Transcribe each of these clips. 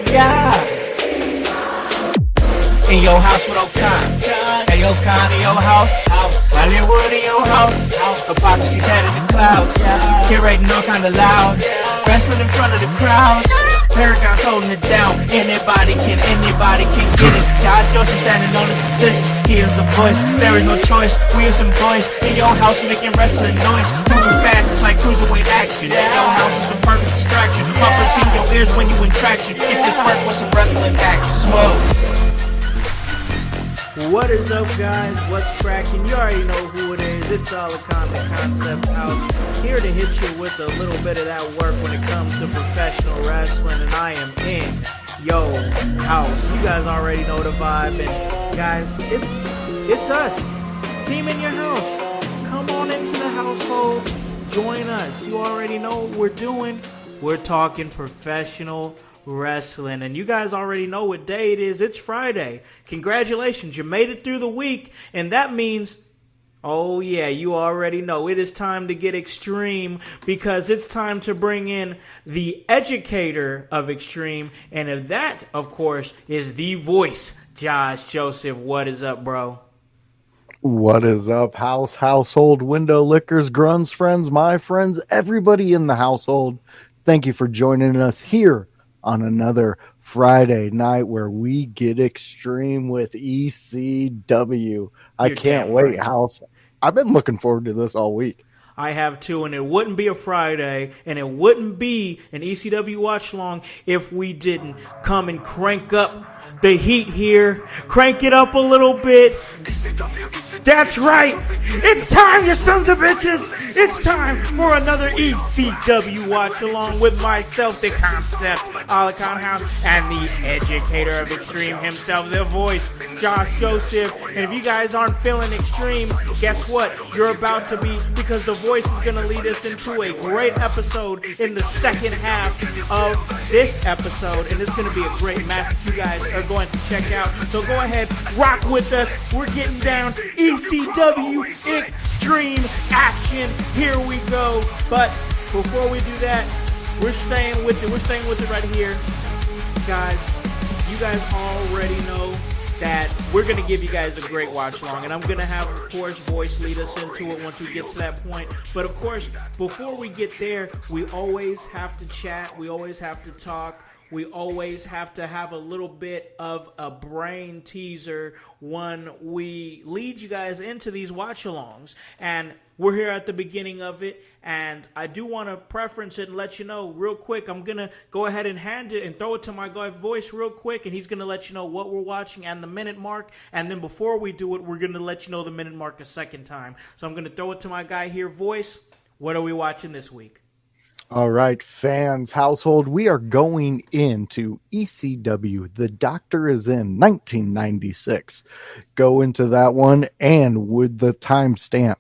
Yeah. In your house with O'Con. Hey, O'Con in your house. Hollywood in your house. Hypocrisy's head in the clouds. Curating all kind of loud. Wrestling in front of the crowds. Paragon's holding it down. Anybody can get it. Josh Joseph standing on his decisions. He is the voice. There is no choice. We is them boys in your house making wrestling noise. Moving fast, it's like cruiserweight action. In your house is the perfect distraction. Pumpers in your ears when you in traction. Get this work with some wrestling action. Smoke. What is up, guys? What's cracking? You already know who it is. It's Alicon, the Concept House, here to hit you with a little bit of that work when it comes to professional wrestling, and I am in yo house. You guys already know the vibe, and guys, it's us, team in your house. Come on into the household, join us. You already know what we're doing. We're talking professional wrestling, and you guys already know what day it is. It's Friday. Congratulations, you made it through the week, and that means, oh yeah, you already know it is time to get extreme, because it's time to bring in the educator of extreme, and if that, of course, is the voice, Josh Joseph. What is up, bro? What is up, household, window lickers, grunts, friends, my friends, everybody in the household? Thank you for joining us here on another Friday night where we get extreme with ECW. I can't wait, right. House. I've been looking forward to this all week. I have too, and it wouldn't be a Friday, and it wouldn't be an ECW Watch Along if we didn't come and crank up the heat here. Crank it up a little bit. That's right. It's time, you sons of bitches. It's time for another ECW Watch Along with myself, the Concept, Alicon House, and the educator of extreme himself, the voice, Josh Joseph. And if you guys aren't feeling extreme, guess what? You're about to be, because the voice is going to lead us into a great episode in the second half of this episode, and it's going to be a great match that you guys are going to check out. So go ahead, rock with us. We're getting down ECW extreme action. Here we go. But before we do that, we're staying with it. We're staying with it right here, guys. You guys already know that we're going to give you guys a great watch along, and I'm going to have, of course, voice lead us into it once we get to that point. But of course, before we get there, we always have to chat. We always have to talk. We always have to have a little bit of a brain teaser when we lead you guys into these watch-alongs. And we're here at the beginning of it, and I do want to preference it and let you know real quick. I'm going to go ahead and hand it and throw it to my guy Voice real quick, and he's going to let you know what we're watching and the minute mark. And then before we do it, we're going to let you know the minute mark a second time. So I'm going to throw it to my guy here, Voice. What are we watching this week? All right, fans, household, we are going into ECW. The Doctor is in 1996. Go into that one, and with the timestamp,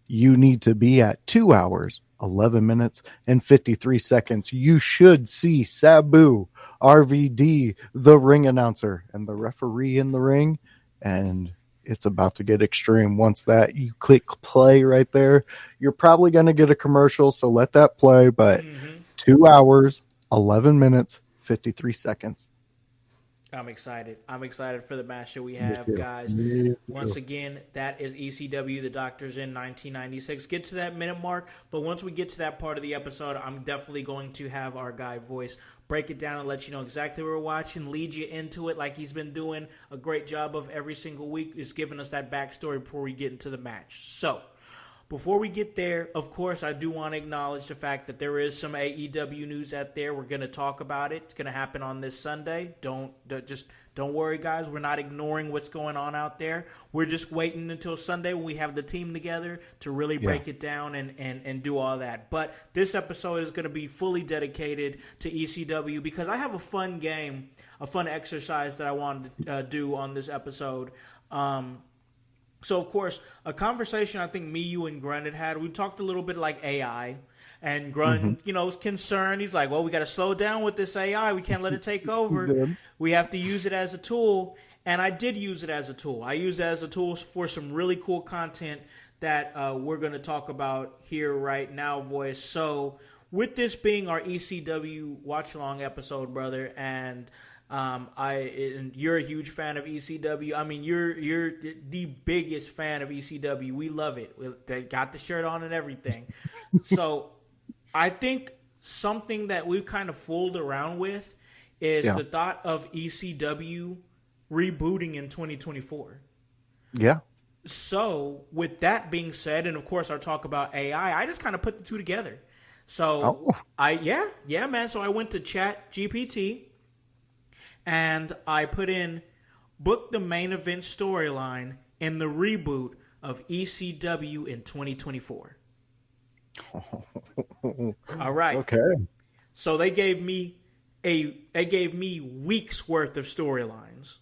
you need to be at 2 hours, 11 minutes, and 53 seconds. You should see Sabu, RVD, the ring announcer, and the referee in the ring, and it's about to get extreme. Once that you click play right there, you're probably going to get a commercial, so let that play. But 2 hours, 11 minutes, 53 seconds. I'm excited. I'm excited for the match that we have, guys. Once again, that is ECW. The Doctor's in 1996. Get to that minute mark, but once we get to that part of the episode, I'm definitely going to have our guy Voice break it down and let you know exactly what we're watching, lead you into it like he's been doing a great job of every single week, is giving us that backstory before we get into the match. So, before we get there, of course, I do want to acknowledge the fact that there is some AEW news out there. We're going to talk about it. It's going to happen on this Sunday. Don't worry, guys. We're not ignoring what's going on out there. We're just waiting until Sunday when we have the team together to really break it down and do all that. But this episode is going to be fully dedicated to ECW because I have a fun game, a fun exercise that I wanted to do on this episode. So, of course, a conversation I think me, you, and Grunt had, we talked a little bit like AI. And Grunt, is concerned. He's like, well, we got to slow down with this AI. We can't let it take over. We have to use it as a tool. And I did use it as a tool. I used it as a tool for some really cool content that we're going to talk about here right now, Voice. So with this being our ECW Watch Along episode, brother, and you're a huge fan of ECW. I mean, you're the biggest fan of ECW. We love it. They got the shirt on and everything. So I think something that we've kind of fooled around with is the thought of ECW rebooting in 2024. Yeah. So with that being said, and of course our talk about AI, I just kind of put the two together. So man. So I went to Chat GPT and I put in book the main event storyline in the reboot of ECW in 2024. All right. Okay. So they gave me weeks worth of storylines.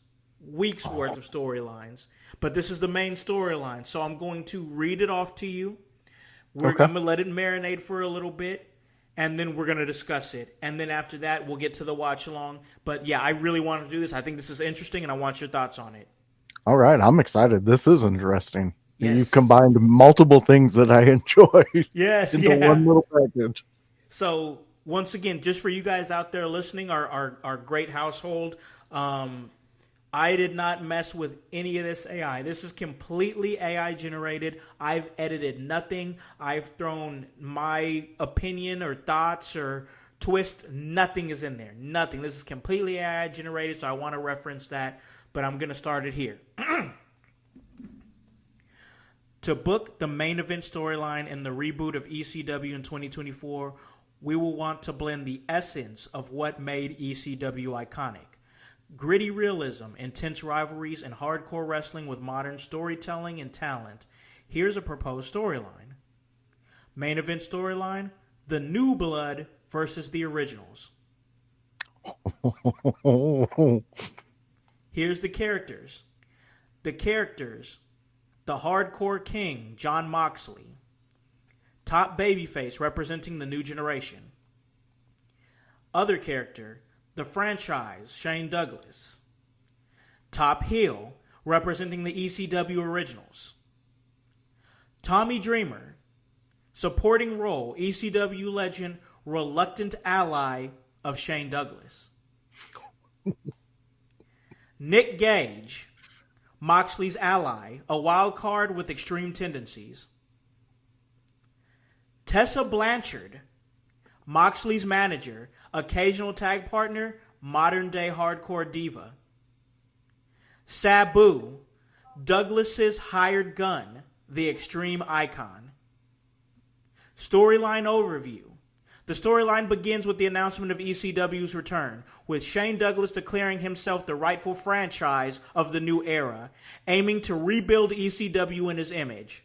But this is the main storyline. So I'm going to read it off to you. I'm going to let it marinate for a little bit, and then we're going to discuss it. And then after that, we'll get to the watch along. But yeah, I really want to do this. I think this is interesting, and I want your thoughts on it. All right. I'm excited. This is interesting. Yes. You've combined multiple things that I enjoy into one little package. So once again, just for you guys out there listening, our great household, I did not mess with any of this AI. This is completely AI generated. I've edited nothing. I've thrown my opinion or thoughts or twist. Nothing is in there. Nothing. This is completely AI generated, so I want to reference that, but I'm going to start it here. To book the main event storyline in the reboot of ECW in 2024, we will want to blend the essence of what made ECW iconic. Gritty realism, intense rivalries, and hardcore wrestling with modern storytelling and talent. Here's a proposed storyline. Main event storyline, the New Blood versus the Originals. Here's the characters. The Hardcore King, Jon Moxley. Top babyface representing the new generation. Other character, the Franchise, Shane Douglas. Top heel, representing the ECW Originals. Tommy Dreamer, supporting role, ECW legend, reluctant ally of Shane Douglas. Nick Gage, Moxley's ally, a wild card with extreme tendencies. Tessa Blanchard, Moxley's manager, occasional tag partner, modern-day hardcore diva. Sabu, Douglas's hired gun, the extreme icon. Storyline overview. The storyline begins with the announcement of ECW's return, with Shane Douglas declaring himself the rightful franchise of the new era, aiming to rebuild ECW in his image.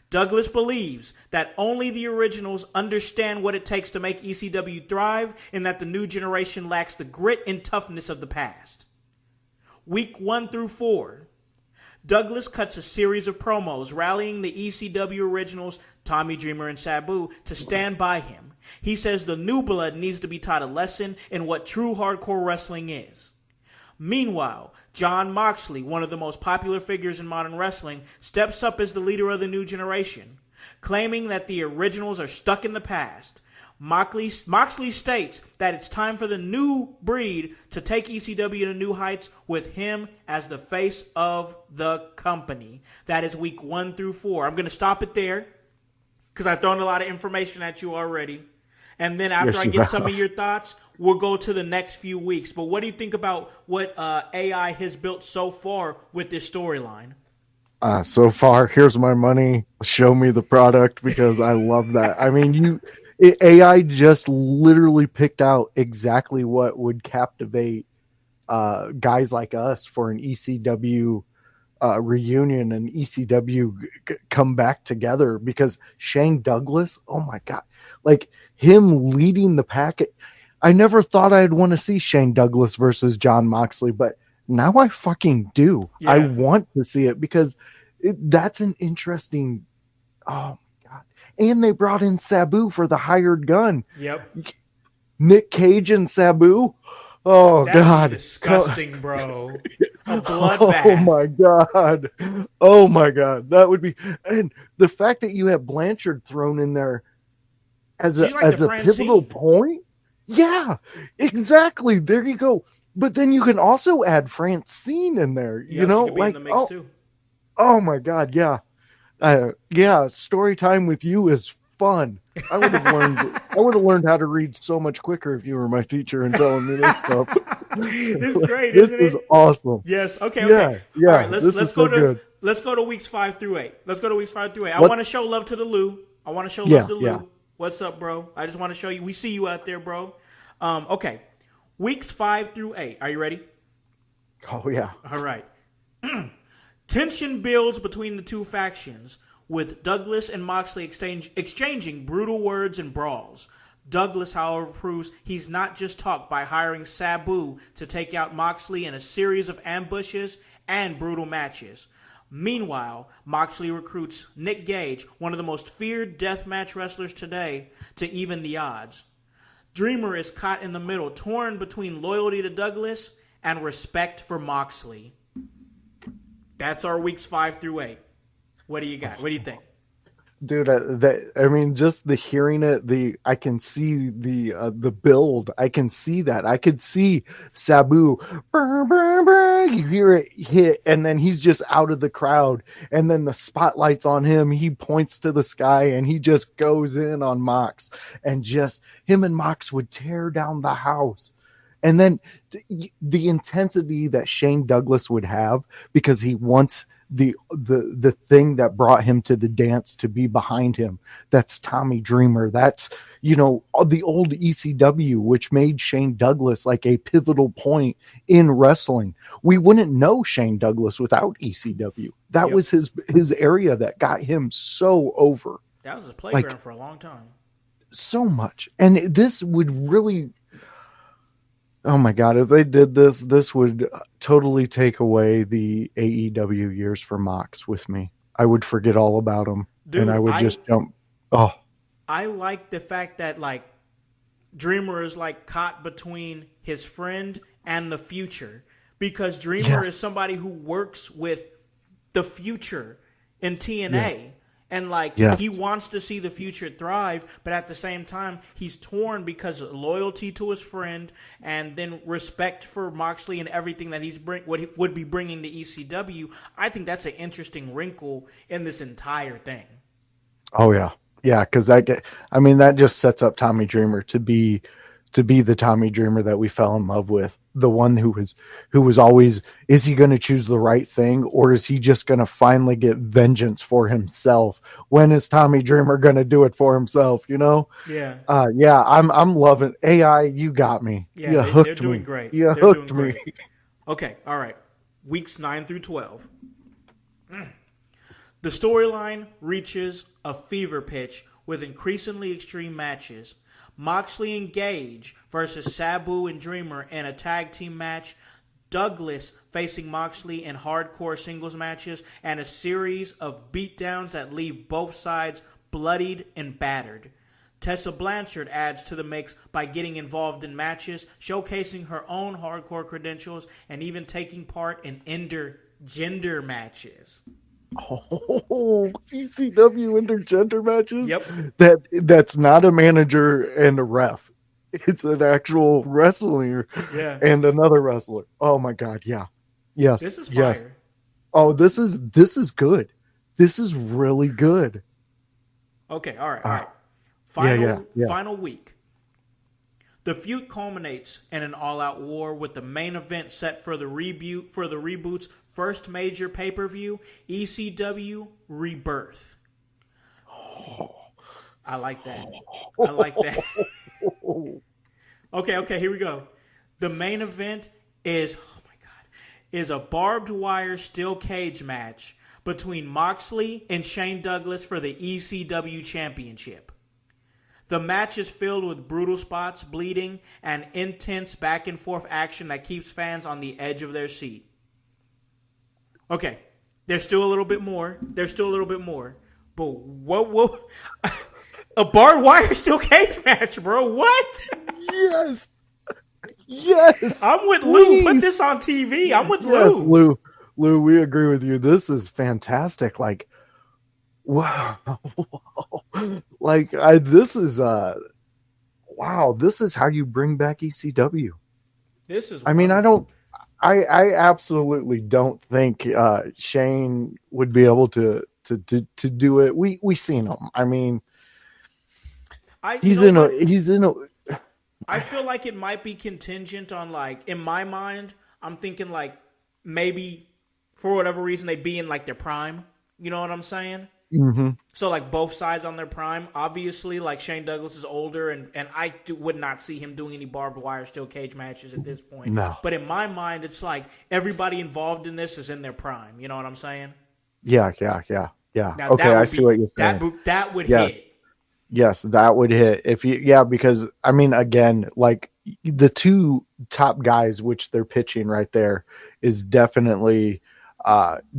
Douglas believes that only the originals understand what it takes to make ECW thrive and that the new generation lacks the grit and toughness of the past. Week 1 through 4. Douglas cuts a series of promos rallying the ECW originals, Tommy Dreamer and Sabu, to stand by him. He says the new blood needs to be taught a lesson in what true hardcore wrestling is. Meanwhile, Jon Moxley, one of the most popular figures in modern wrestling, steps up as the leader of the new generation, claiming that the originals are stuck in the past. Moxley states that it's time for the new breed to take ECW to new heights with him as the face of the company. That is week 1 through 4. I'm going to stop it there because I've thrown a lot of information at you already. And then after I get some of your thoughts, we'll go to the next few weeks. But what do you think about what AI has built so far with this storyline? So far, here's my money. Show me the product because I love that. I mean, AI just literally picked out exactly what would captivate guys like us for an ECW reunion and ECW come back together, because Shane Douglas, oh my God, like him leading the packet. I never thought I'd want to see Shane Douglas versus Jon Moxley, but now I fucking do. Yeah. I want to see it because that's an interesting. Oh my God. And they brought in Sabu for the hired gun. Yep. Nick Cage and Sabu. Oh, That'd God. Be disgusting, bro. A Oh bloodbath. my god. Oh my god. That would be, and the fact that you have Blanchard thrown in there She's like as the a pivotal Francine. point. Yeah, exactly. There you go. But then you can also add Francine in there, Yep, she could be in the mix oh, too. oh my god, yeah. Yeah, story time with you is fun. I would have learned how to read so much quicker if you were my teacher and telling me this stuff. It's great, This isn't is it? awesome. Yes. Okay. Yeah, Okay. yeah, All right. this Let's is go so to good. let's go to weeks 5 through 8. Let's go to weeks 5 through 8. I What- want to show love to the Lou. I want to show Yeah, love to Lou. yeah. What's up, bro? I just want to show you. We see you out there, bro. Okay. Weeks 5 through 8. Are you ready? Oh yeah. All right. Tension builds between the two factions, with Douglas and Moxley exchanging brutal words and brawls. Douglas, however, proves he's not just talk by hiring Sabu to take out Moxley in a series of ambushes and brutal matches. Meanwhile, Moxley recruits Nick Gage, one of the most feared deathmatch wrestlers today, to even the odds. Dreamer is caught in the middle, torn between loyalty to Douglas and respect for Moxley. That's our weeks 5 through 8. What do you got? What do you think? Dude, I mean, just the hearing it, I can see the build. I can see that. I could see Sabu. Brr, brr, brr, you hear it hit, and then he's just out of the crowd, and then the spotlight's on him. He points to the sky, and he just goes in on Mox, and just him and Mox would tear down the house. And then the intensity that Shane Douglas would have, because he wants the thing that brought him to the dance to be behind him. That's Tommy Dreamer. That's, the old ECW, which made Shane Douglas like a pivotal point in wrestling. We wouldn't know Shane Douglas without ECW. That was his area that got him so over. That was his playground for a long time. So much. And this would really, oh my God, if they did this would totally take away the AEW years for Mox with me. I would forget all about him. Dude, and I would just jump. Oh, I like the fact that Dreamer is caught between his friend and the future, because Dreamer is somebody who works with the future in TNA. Yes. And he wants to see the future thrive, but at the same time, he's torn because of loyalty to his friend and then respect for Moxley and everything that what he would be bringing to ECW. I think that's an interesting wrinkle in this entire thing. Oh yeah, yeah. Because that just sets up Tommy Dreamer to be the Tommy Dreamer that we fell in love with. The one who was always, is he going to choose the right thing, or is he just going to finally get vengeance for himself? When is Tommy Dreamer going to do it for himself? Yeah. Yeah. I'm loving AI. You got me. Yeah, you hooked they're doing me. great. You They're hooked doing me. great. Okay. All right. Weeks 9 through 12. The storyline reaches a fever pitch with increasingly extreme matches. Moxley and Gage versus Sabu and Dreamer in a tag team match. Douglas facing Moxley in hardcore singles matches, and a series of beatdowns that leave both sides bloodied and battered. Tessa Blanchard adds to the mix by getting involved in matches, showcasing her own hardcore credentials, and even taking part in intergender matches. Oh, ECW intergender matches? Yep. That's not a manager and a ref. It's an actual wrestler and another wrestler. Oh my God, yeah. Yes. This is fire. Yes. Oh, this is good. This is really good. Okay, all right. Final week. The feud culminates in an all-out war with the main event set for the Reboot's first major pay-per-view, ECW Rebirth. I like that. Okay, here we go. The main event is a barbed wire steel cage match between Moxley and Shane Douglas for the ECW Championship. The match is filled with brutal spots, bleeding, and intense back-and-forth action that keeps fans on the edge of their seat. Okay, there's still a little bit more. But what? A barbed wire steel cage match, bro. What? Yes. Yes. I'm with please. Lou. Put this on TV. I'm with Yes, Lou. Lou, we agree with you. This is fantastic. Like, wow. Like, this is wow, this is how you bring back ECW. This is I mean, wonderful. I absolutely don't think Shane would be able to do it. We seen him. I mean, he's in a I feel like it might be contingent on, like, in my mind, I'm thinking like maybe for whatever reason they be in like their prime. You know what I'm saying? mm-hmm. So like both sides on their prime. Obviously, like Shane Douglas is older, and would not see him doing any barbed wire steel cage matches at this point. No. But in my mind, it's like everybody involved in this is in their prime. You know what I'm saying? Yeah. Now, Okay, I see what you're saying. That would Yeah. hit. Yes, that would hit because I mean, again, like the two top guys, which they're pitching right there, is definitely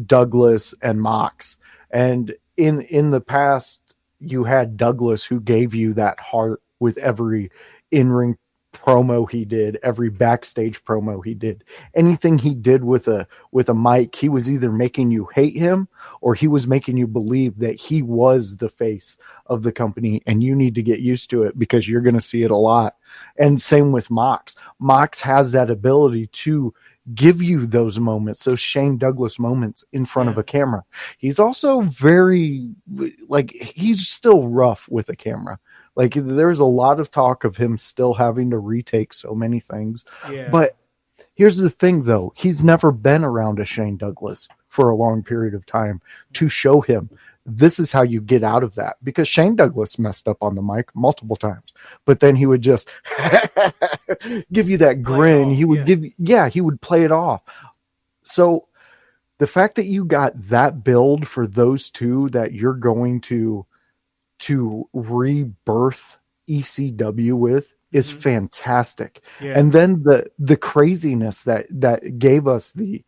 Douglas and Mox. And in the past, you had Douglas, who gave you that heart with every in-ring promo he did, every backstage promo he did. Anything he did with a mic, he was either making you hate him or he was making you believe that he was the face of the company, and you need to get used to it because you're going to see it a lot. And same with Mox. Mox has that ability to give you those moments, those Shane Douglas moments in front of a camera. He's also very, like, he's still rough with a camera. Like, there's a lot of talk of him still having to retake so many things. Yeah. But here's the thing, though. He's never been around a Shane Douglas for a long period of time to show him this is how you get out of that. Because Shane Douglas messed up on the mic multiple times, but then he would just give you that grin. He would he would play it off. So the fact that you got that build for those two, that you're going to rebirth ECW with, is fantastic. Yeah. And then the craziness that gave us the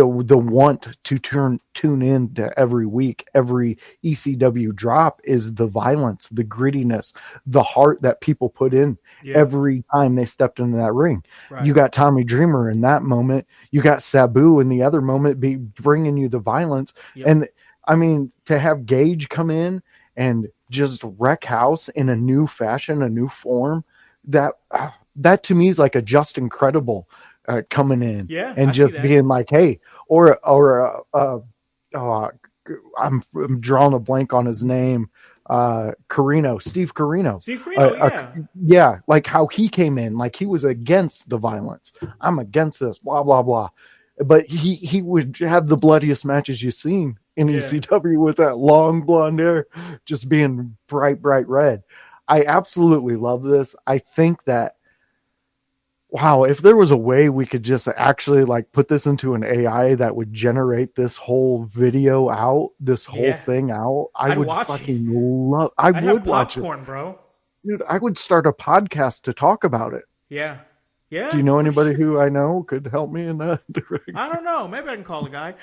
want to tune in to every week, every ECW drop, is the violence, the grittiness, the heart that people put in every time they stepped into that ring. Right. You got Tommy Dreamer in that moment. You got Sabu in the other moment bringing you the violence. Yep. And I mean, to have Gage come in and just wreck House in a new fashion, a new form, that to me is like a Just Incredible coming in and just being like, hey, I'm drawing a blank on his name. Steve Carino. Yeah. Like how he came in, like he was against the violence. I'm against this, blah, blah, blah. But he would have the bloodiest matches you've seen in ECW with that long blonde hair just being bright red. I absolutely love this. I think that, wow, if there was a way we could just actually like put this into an AI that would generate this whole video out, this whole thing out, I would fucking love. I'd would watch popcorn, it, bro. Dude, I would start a podcast to talk about it. Yeah. Yeah. Do you know anybody who I know could help me in that direction? I don't know. Maybe I can call a guy.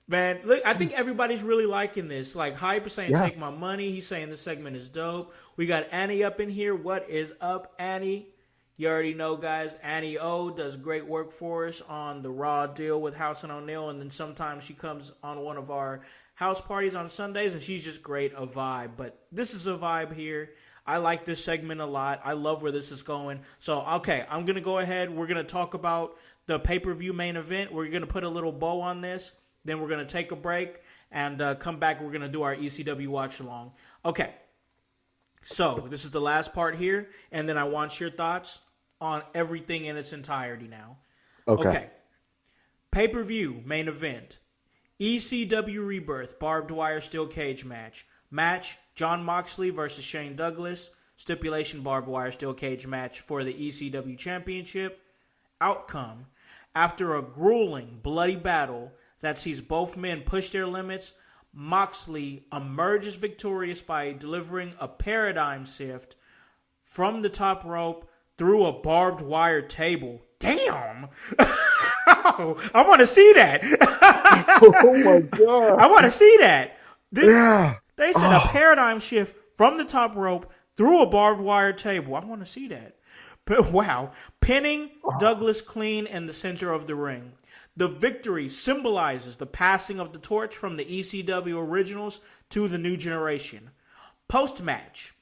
Man, look, I think everybody's really liking this. Like, Hype is saying, take my money. He's saying this segment is dope. We got Annie up in here. What is up, Annie? You already know, guys. Annie O does great work for us on the Raw deal with Howse and O'Neal, and then sometimes she comes on one of our house parties on Sundays, and she's just great, a vibe. But this is a vibe here. I like this segment a lot. I love where this is going. So, okay, I'm going to go ahead. We're going to talk about the pay-per-view main event. We're going to put a little bow on this. Then we're going to take a break and come back. We're going to do our ECW Watch Along. Okay, so this is the last part here, and then I want your thoughts on everything in its entirety now. Okay. Pay-per-view main event. ECW Rebirth Barbed Wire Steel Cage match. Match, Jon Moxley versus Shane Douglas. Stipulation Barbed Wire Steel Cage match for the ECW Championship. Outcome, after a grueling, bloody battle that sees both men push their limits, Moxley emerges victorious by delivering a paradigm shift from the top rope through a barbed wire table. Damn! I want to see that. Oh my God. I want to see that. They said a paradigm shift from the top rope through a barbed wire table. I want to see that. But wow. Pinning Douglas clean in the center of the ring. The victory symbolizes the passing of the torch from the ECW originals to the new generation. Post-match,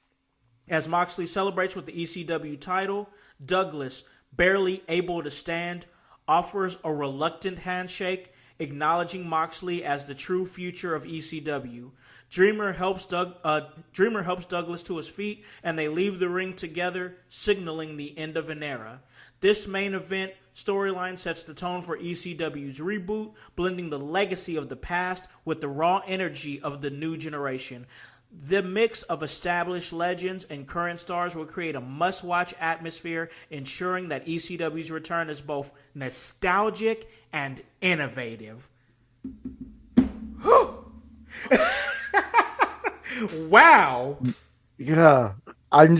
as Moxley celebrates with the ECW title, Douglas, barely able to stand, offers a reluctant handshake, acknowledging Moxley as the true future of ECW. Dreamer helps Douglas to his feet, and they leave the ring together, signaling the end of an era. This main event storyline sets the tone for ECW's reboot, blending the legacy of the past with the raw energy of the new generation. The mix of established legends and current stars will create a must-watch atmosphere, ensuring that ECW's return is both nostalgic and innovative. Wow. Yeah. I got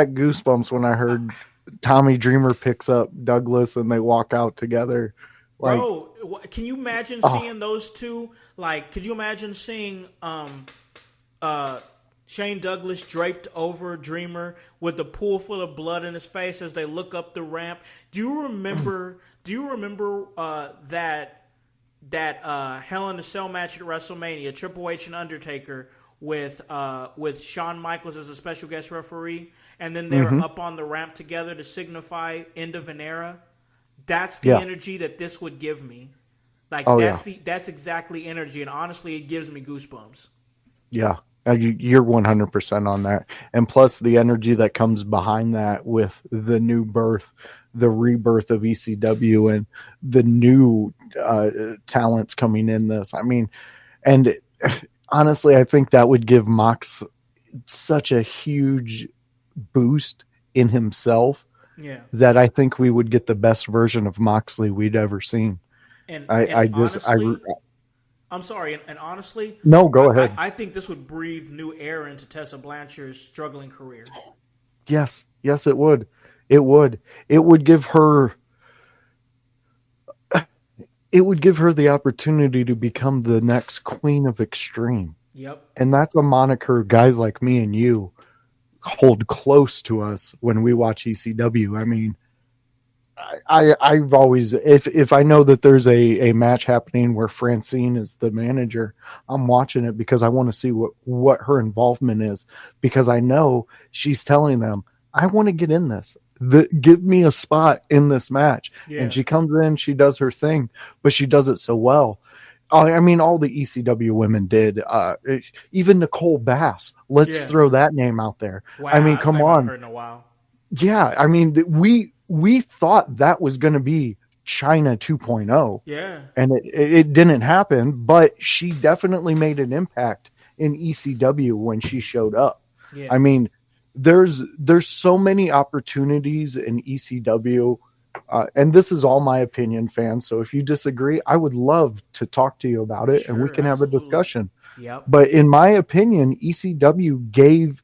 goosebumps when I heard Tommy Dreamer picks up Douglas and they walk out together. Like, bro, can you imagine seeing those two? Like, could you imagine seeing Shane Douglas draped over Dreamer with a pool full of blood in his face as they look up the ramp? Do you remember that Hell in a Cell match at WrestleMania, Triple H and Undertaker with Shawn Michaels as a special guest referee, and then they were up on the ramp together to signify end of an era? That's the energy that this would give me. Like, that's exactly energy, and honestly, it gives me goosebumps. Yeah, you're 100% on that. And plus the energy that comes behind that with the new birth, the rebirth of ECW and the new talents coming in this. I mean, and honestly, I think that would give Mox such a huge boost in himself. Yeah, that I think we would get the best version of Moxley we'd ever seen. And honestly, I'm sorry, and honestly, no, go ahead. I think this would breathe new air into Tessa Blanchard's struggling career. Yes, it would. It would give her. It would give her the opportunity to become the next Queen of Extreme. Yep. And that's a moniker guys like me and you hold close to us when we watch ECW. I mean, I've always, if I know that there's a match happening where Francine is the manager, I'm watching it because I want to see what her involvement is, because I know she's telling them, I want to get in this. Give me a spot in this match. Yeah. And she comes in, she does her thing, but she does it so well. I mean, all the ECW women did. Even Nicole Bass. Let's throw that name out there. Wow, I mean, come on. Heard in a while. Yeah, I mean, we thought that was going to be China 2.0. Yeah, and it didn't happen, but she definitely made an impact in ECW when she showed up. Yeah. I mean, there's so many opportunities in ECW. And this is all my opinion, fans. So if you disagree, I would love to talk to you about it, and we can have a discussion. Yep. But in my opinion, ECW gave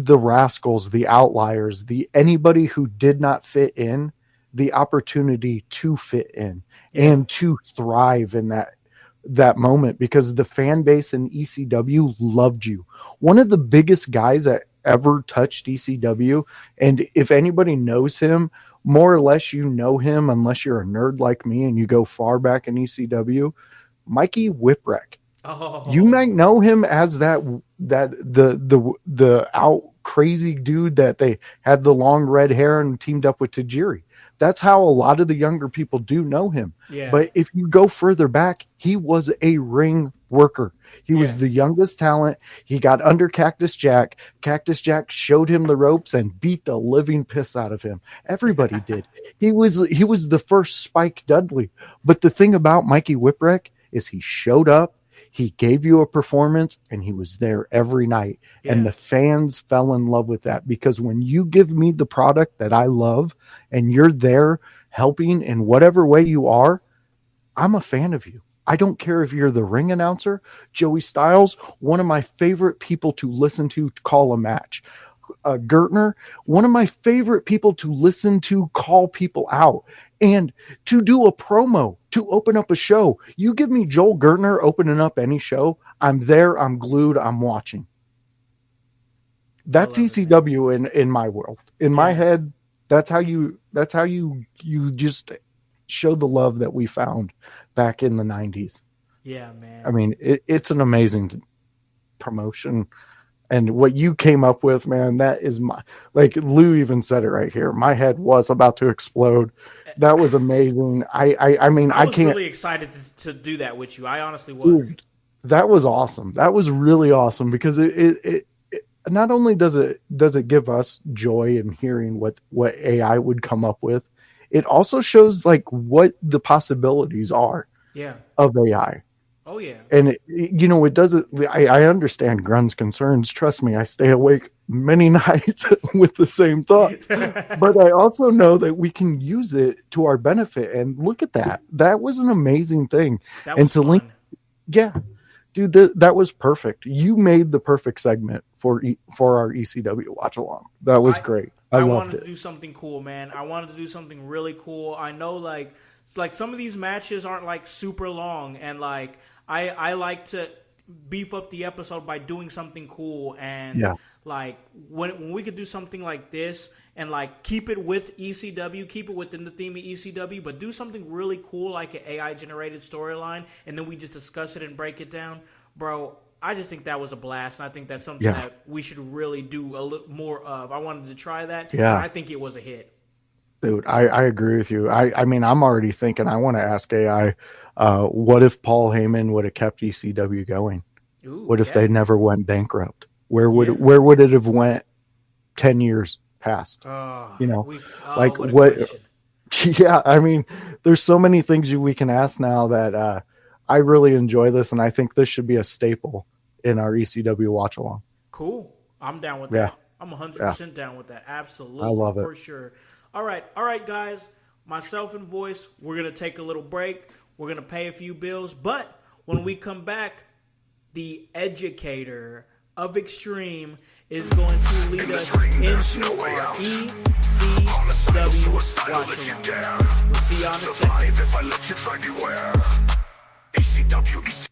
the rascals, the outliers, anybody who did not fit in, the opportunity to fit in and to thrive in that moment, because the fan base in ECW loved you. One of the biggest guys that ever touched ECW, and if anybody knows him, more or less you know him unless you're a nerd like me and you go far back in ECW, Mikey Whipwreck. Oh. You might know him as the out crazy dude that they had the long red hair and teamed up with Tajiri. That's how a lot of the younger people do know him. Yeah. But if you go further back, he was a ring worker. He was the youngest talent. He got under Cactus Jack. Cactus Jack showed him the ropes and beat the living piss out of him. Everybody did. He was the first Spike Dudley. But the thing about Mikey Whipwreck is he showed up, he gave you a performance, and he was there every night. Yeah. And the fans fell in love with that, because when you give me the product that I love and you're there helping in whatever way you are, I'm a fan of you. I don't care if you're the ring announcer. Joey Styles, one of my favorite people to listen to call a match. Gertner, one of my favorite people to listen to call people out and to do a promo, to open up a show. You give me Joel Gertner opening up any show, I'm there, I'm glued, I'm watching. That's ECW in my world. In my head, that's how you just show the love that we found back in the 90s. Yeah, man. I mean, it's an amazing promotion. And what you came up with, man, that is like Lou even said it right here. My head was about to explode. That was amazing. I mean, I was really excited to do that with you. I honestly was. Dude, that was awesome. That was really awesome because it not only does it give us joy in hearing what AI would come up with, it also shows like what the possibilities are. Yeah. Of AI. Oh yeah. And it doesn't. I understand Grun's concerns. Trust me, I stay awake many nights with the same thoughts. But I also know that we can use it to our benefit. And look at that. That was an amazing thing. That was fun. Yeah, dude, that was perfect. You made the perfect segment for our ECW Watch Along. That was great. I loved wanted it. to do something cool, man. I wanted to do something really cool. I know, like some of these matches aren't like super long, and like I like to beef up the episode by doing something cool, and like when we could do something like this and like keep it with ECW, keep it within the theme of ECW, but do something really cool like an AI generated storyline, and then we just discuss it and break it down, bro. I just think that was a blast, and I think that's something that we should really do a little more of. I wanted to try that, and I think it was a hit. Dude, I agree with you. I mean, I'm already thinking I want to ask AI, what if Paul Heyman would have kept ECW going? Ooh, what if they never went bankrupt? Where would it have went 10 years past? Like what? Yeah, I mean, there's so many things we can ask now that I really enjoy this, and I think this should be a staple in our ECW Watch Along. Cool. I'm down with that. I'm 100% down with that. Absolutely. I love it. For sure. All right, guys. Myself and Voice, we're going to take a little break. We're going to pay a few bills. But when we come back, the educator of Extreme is going to lead us into our ECW Watch Along. We'll see you on the second. ECW.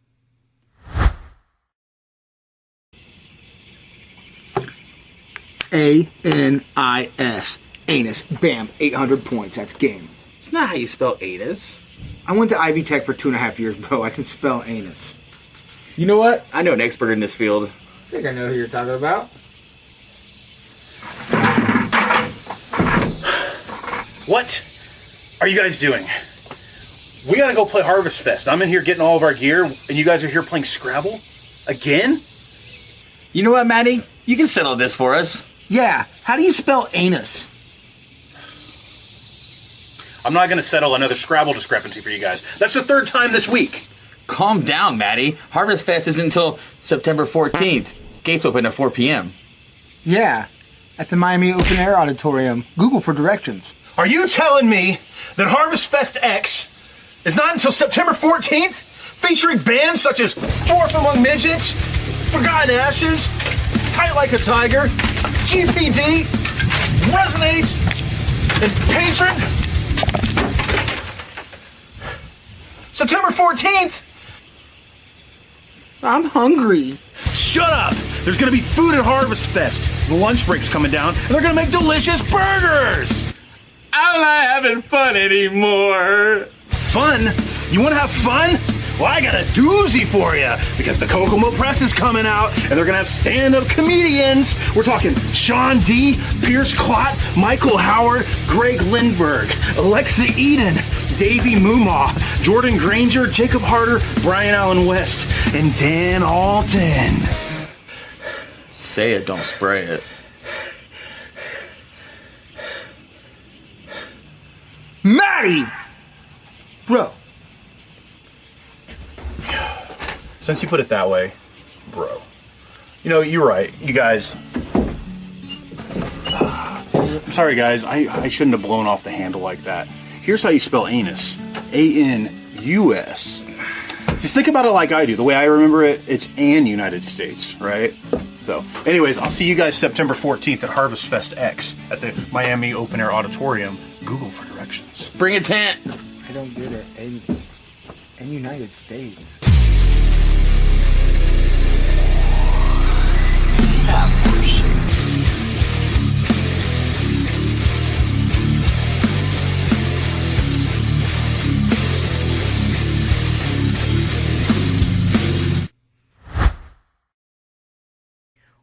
ANIS. Anus. Bam. 800 points. That's game. It's not how you spell anus. I went to Ivy Tech for 2.5 years, bro. I can spell anus. You know what? I know an expert in this field. I think I know who you're talking about. What are you guys doing? We gotta go play Harvest Fest. I'm in here getting all of our gear, and you guys are here playing Scrabble? Again? You know what, Maddie? You can settle this for us. Yeah. How do you spell anus? I'm not gonna settle another Scrabble discrepancy for you guys. That's the third time this week. Calm down, Maddie. Harvest Fest isn't until September 14th. Gates open at 4 p.m. Yeah. At the Miami Open Air Auditorium. Google for directions. Are you telling me that Harvest Fest X is not until September 14th? Featuring bands such as Fourth Among Midgets, Forgotten Ashes, Tight Like a Tiger, GPD, Resonate, and Patron? September 14th? I'm hungry. Shut up! There's gonna be food at Harvest Fest. The lunch break's coming down, and they're gonna make delicious burgers! I'm not having fun anymore. Fun? You wanna have fun? Well, I got a doozy for you, because the Kokomo Press is coming out, and they're gonna have stand-up comedians. We're talking Sean D., Pierce Clott, Michael Howard, Greg Lindberg, Alexa Eden, Davey Moomaw, Jordan Granger, Jacob Harder, Brian Allen West, and Dan Alton. Say it, don't spray it. Maddie! Bro. Since you put it that way, bro. You know, you're right. You guys... I'm sorry, guys. I shouldn't have blown off the handle like that. Here's how you spell anus. A-N-U-S. Just think about it like I do. The way I remember it, it's an United States, right? So, anyways, I'll see you guys September 14th at Harvest Fest X at the Miami Open Air Auditorium. Google for directions. Bring a tent. I don't get it. In United States.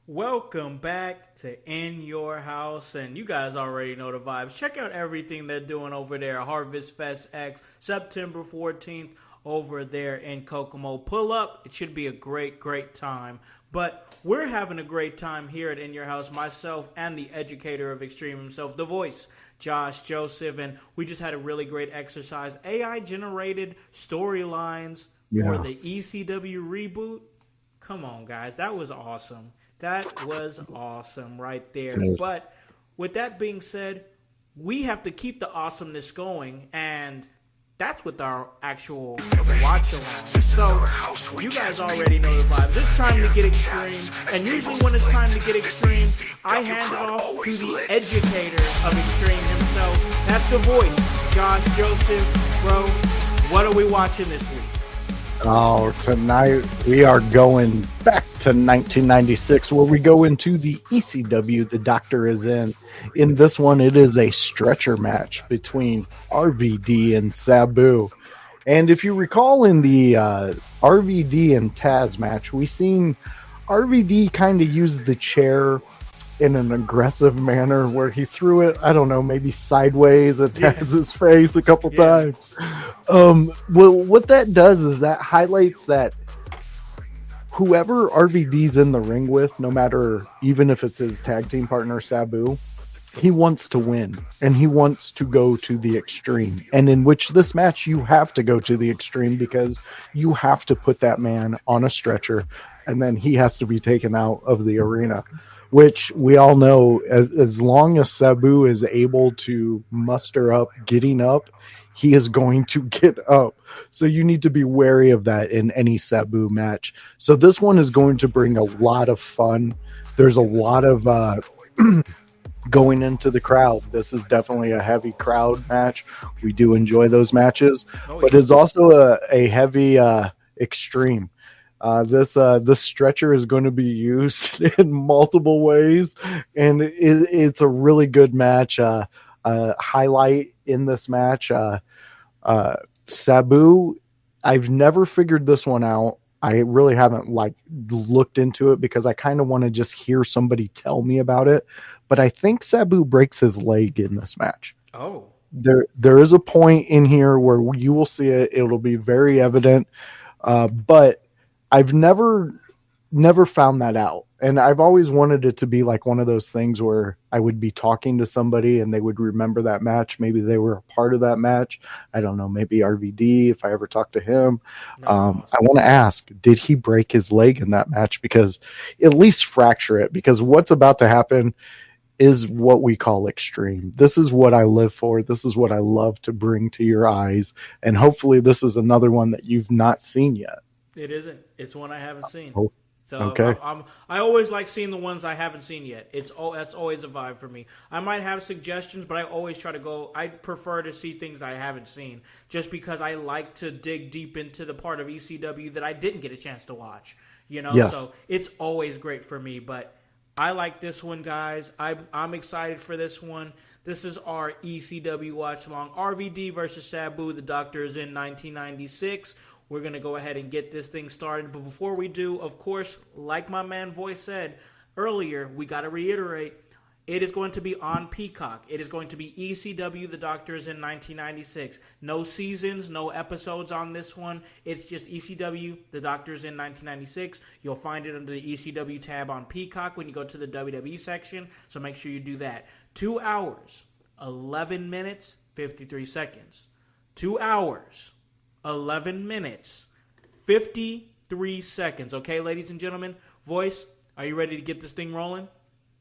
Welcome back to In Your House, and you guys already know the vibes. Check out everything they're doing over there. Harvest Fest X, September 14th, over there in Kokomo. Pull up. It should be a great, great time. But we're having a great time here at In Your House, myself and the educator of Extreme himself, the voice, Josh Joseph, and we just had a really great exercise. AI-generated storylines for the ECW Reboot. Come on, guys. That was awesome. That was awesome right there. But with that being said, we have to keep the awesomeness going, and that's with our actual watch along. So you guys already know the vibes. It's time to get extreme, and usually when it's time to get extreme, I hand it off to the educator of extreme himself. That's the voice, Josh Joseph. Bro, what are we watching this week? Oh, tonight we are going back to 1996, where we go into the ECW. The Doctor is in. In this one, it is a stretcher match between RVD and Sabu. And if you recall, in the RVD and Taz match, we seen RVD kind of use the chair in an aggressive manner where he threw it, I don't know, maybe sideways at Taz's face a couple times. Well, what that does is that highlights that whoever RVD's in the ring with, no matter, even if it's his tag team partner Sabu, he wants to win and he wants to go to the extreme. And in which this match, you have to go to the extreme because you have to put that man on a stretcher and then he has to be taken out of the arena. Which we all know, as long as Sabu is able to muster up getting up, he is going to get up. So you need to be wary of that in any Sabu match. So this one is going to bring a lot of fun. There's a lot of going into the crowd. This is definitely a heavy crowd match. We do enjoy those matches, but it's also a heavy extreme. This stretcher is going to be used in multiple ways, and it's a really good match. Highlight in this match, Sabu. I've never figured this one out. I really haven't looked into it because I kind of want to just hear somebody tell me about it. But I think Sabu breaks his leg in this match. Oh, there is a point in here where you will see it. It'll be very evident, but I've never found that out. And I've always wanted it to be like one of those things where I would be talking to somebody and they would remember that match. Maybe they were a part of that match. I don't know. Maybe RVD, if I ever talked to him. I want to ask, did he break his leg in that match? Because at least fracture it, because what's about to happen is what we call extreme. This is what I live for. This is what I love to bring to your eyes. And hopefully this is another one that you've not seen yet. It isn't. It's one I haven't seen. Oh, so okay. I always like seeing the ones I haven't seen yet. That's always a vibe for me. I might have suggestions, but I always try to go. I prefer to see things I haven't seen, just because I like to dig deep into the part of ECW that I didn't get a chance to watch. Yes. So it's always great for me. But I like this one, guys. I'm excited for this one. This is our ECW Watch Along. RVD versus Sabu. The Doctor is in 1996. We're going to go ahead and get this thing started. But before we do, of course, like my man Voice said earlier, we got to reiterate, it is going to be on Peacock. It is going to be ECW The Doctors in 1996. No seasons, no episodes on this one. It's just ECW The Doctors in 1996. You'll find it under the ECW tab on Peacock when you go to the WWE section. So make sure you do that. 2 hours, 11 minutes, 53 seconds. 2 hours. 11 minutes, 53 seconds. Okay, ladies and gentlemen, Voice, are you ready to get this thing rolling?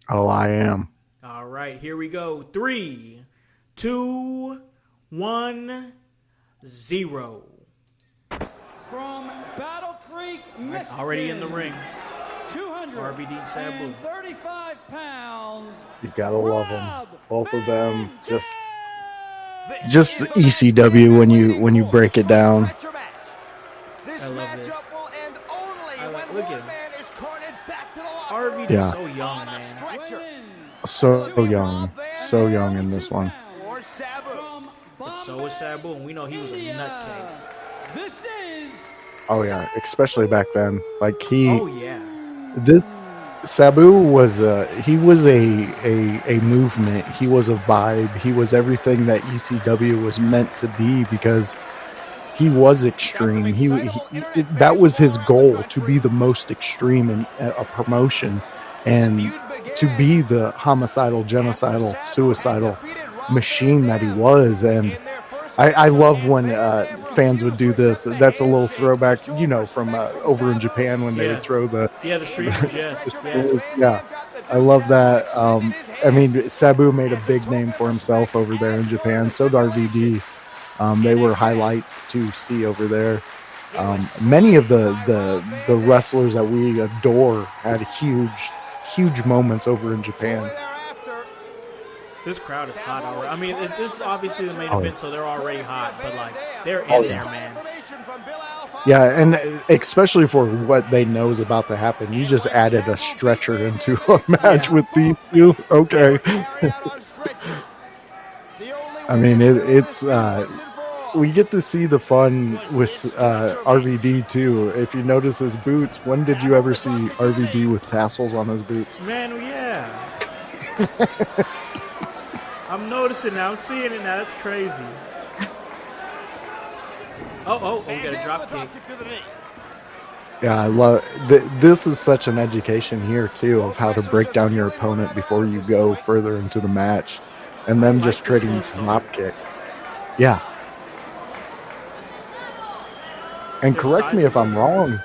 Oh, I am. All right, here we go. 3, 2, 1, 0. From Battle Creek, Michigan. Already in the ring. 235 RVD Sabu. pounds. You gotta love them. Both of them just ECW when you break it down. I love this. Look at him. RVD is so young, man. So young in this one. But so is Sabu, and we know he was a nutcase. Oh yeah, especially back then. Like Oh yeah. Sabu was a movement. He was a vibe. He was everything that ECW was meant to be because he was extreme. That was his goal, to be the most extreme in a promotion, and to be the homicidal, genocidal, suicidal machine that he was. And I love when fans would do this. That's a little throwback, from over in Japan when they would throw the street jest. Yeah, I love that. I mean, Sabu made a big name for himself over there in Japan. So did RVD. They were highlights to see over there. Many of the wrestlers that we adore had huge moments over in Japan. This crowd is hot already. I mean, this is obviously the main event, so they're already hot, but like they're in there, man. Yeah, and especially for what they know is about to happen, you just added a stretcher into a match with these two. Okay. I mean, it's we get to see the fun with RVD too. If you notice his boots, when did you ever see RVD with tassels on his boots? Man, yeah. I'm noticing now. I'm seeing it now. That's crazy. Oh, we got a drop kick. Yeah, I love this is such an education here too of how to break down your opponent before you go further into the match, and them just trading drop kicks. Yeah. And correct me if I'm wrong,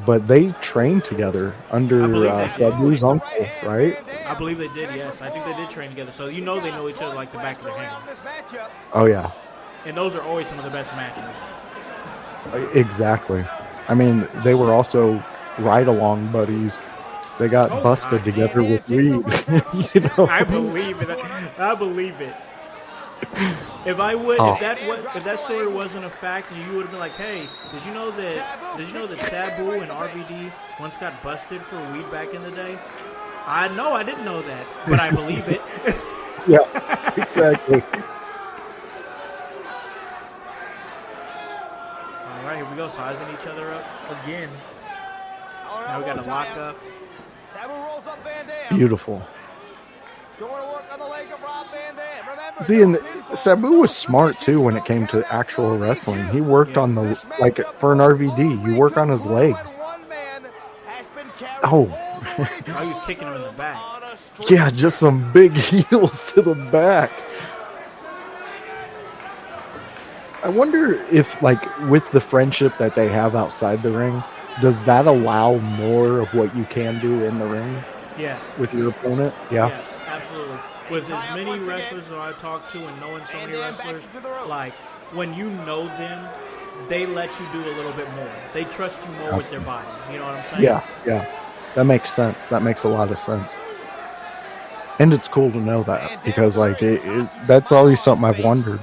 but they trained together under Sabu's uncle, right? I believe they did, yes. I think they did train together. So they know each other like the back of their hand. Oh, yeah. And those are always some of the best matches. Exactly. I mean, they were also ride-along buddies. They got busted together with weed. I believe it. I believe it. If that story wasn't a fact, and you would have been like, "Hey, did you know that Sabu and RVD once got busted for weed back in the day?" I didn't know that, but I believe it. Yeah, exactly. All right, here we go, sizing each other up again. Now we got a lock up. Beautiful. See, and Sabu was smart too when it came to actual wrestling. He worked on for an RVD, you work on his legs. Oh. He was kicking her in the back. Yeah, just some big heels to the back. I wonder if, with the friendship that they have outside the ring, does that allow more of what you can do in the ring? Yes. With your opponent? Yeah. Yes, absolutely. With as many wrestlers that I talk to and knowing so many wrestlers, when you know them, they let you do a little bit more. They trust you more with their body. You know what I'm saying? Yeah. That makes sense. That makes a lot of sense. And it's cool to know that because, that's always something I've wondered.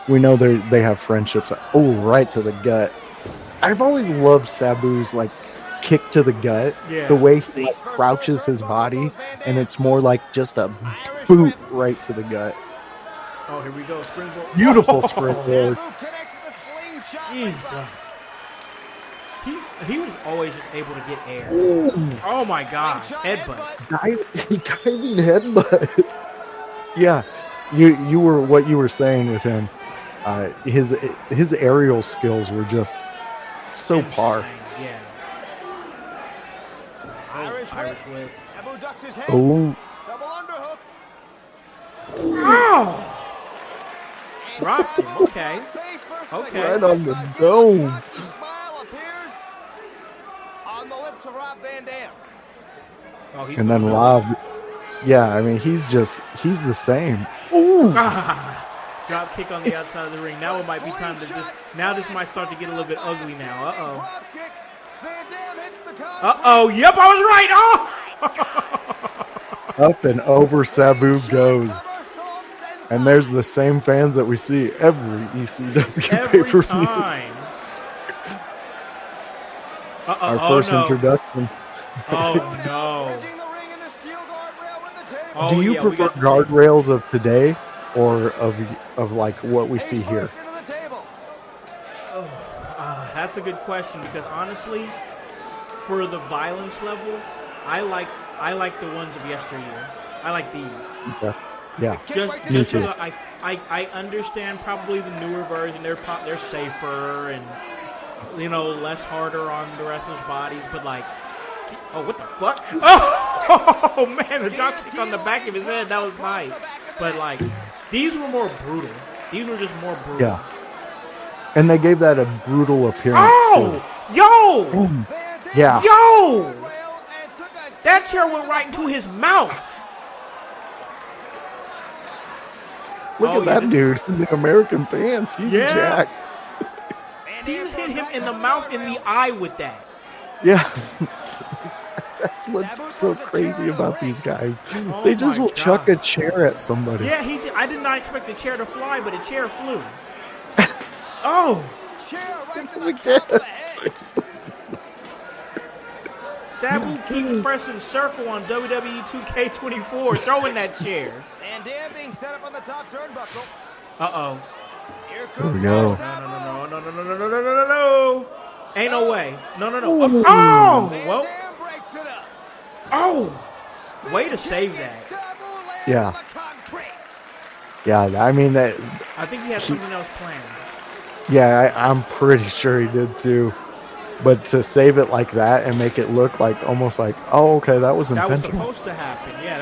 We know they have friendships. Oh, right to the gut. I've always loved Sabu's, kick to the gut, the way he crouches his body, and it's more like just a boot right to the gut. Oh, here we go, springboard. Beautiful springboard. Jesus, he was always just able to get air. Oh my gosh, headbutt, diving headbutt. Yeah, you were what you were saying with him. His aerial skills were just so par. Yeah. Irish whip. Oh. Ow! Dropped him. Okay. Right on the dome. And then Rob. Yeah, I mean, he's the same. Ooh. Drop kick on the outside of the ring. Now it might be time to this might start to get a little bit ugly now. Yep, I was right. Oh! Up and over Sabu goes. And there's the same fans that we see every ECW pay-per-view. Time. Our first introduction. Oh, no. Do you prefer guardrails of today or of what we see here? That's a good question because honestly, for the violence level, I like the ones of yesteryear. I like these. Yeah. Just too. so I understand probably the newer version. They're safer and less harder on the wrestlers' bodies. But like, oh, what the fuck? Oh man, the drop kick on the back of his head. That was nice. But like, these were more brutal. These were just more brutal. Yeah. And they gave that a brutal appearance. Oh, yo, Boom. Yeah. yo, that chair went right into his mouth. Look Oh, at yeah, that dude in the American fans. He's Yeah. jacked. He just hit him in the mouth, in the eye with that. Yeah. That's what's so crazy about these guys. Oh They just my will chuck God. a chair at somebody. Yeah, I did not expect the chair to fly, but the chair flew. Oh, Sabu keeps pressing circle on WWE 2K24, throwing that chair. Van Dam being set up on the top turnbuckle. Uh-oh. Here There we comes go. No. Ain't no way. No. Oh! Well, Dam breaks it up. oh! Way to save that. Sabu lands Yeah. on the concrete. Yeah, I mean that. I think he had something else planned. Yeah, I'm pretty sure he did too. But to save it like that and make it look like almost like, oh, okay, that was That was intentional. supposed to happen. Yeah,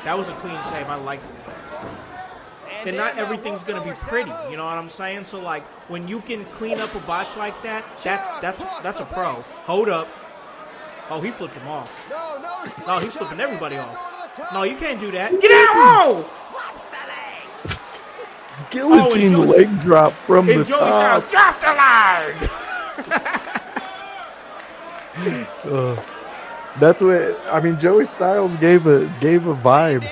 that was a clean save. I liked that. And not everything's gonna be pretty. You know what I'm saying? So like, when you can clean up a botch like that, that's a pro. Hold up. Oh, he flipped him off. No, he's flipping everybody off. No, you can't do that. Get out! Guillotine Oh, and leg drop from the And Joey top. Styles, drop the leg! That's what I mean. Joey Styles gave a vibe.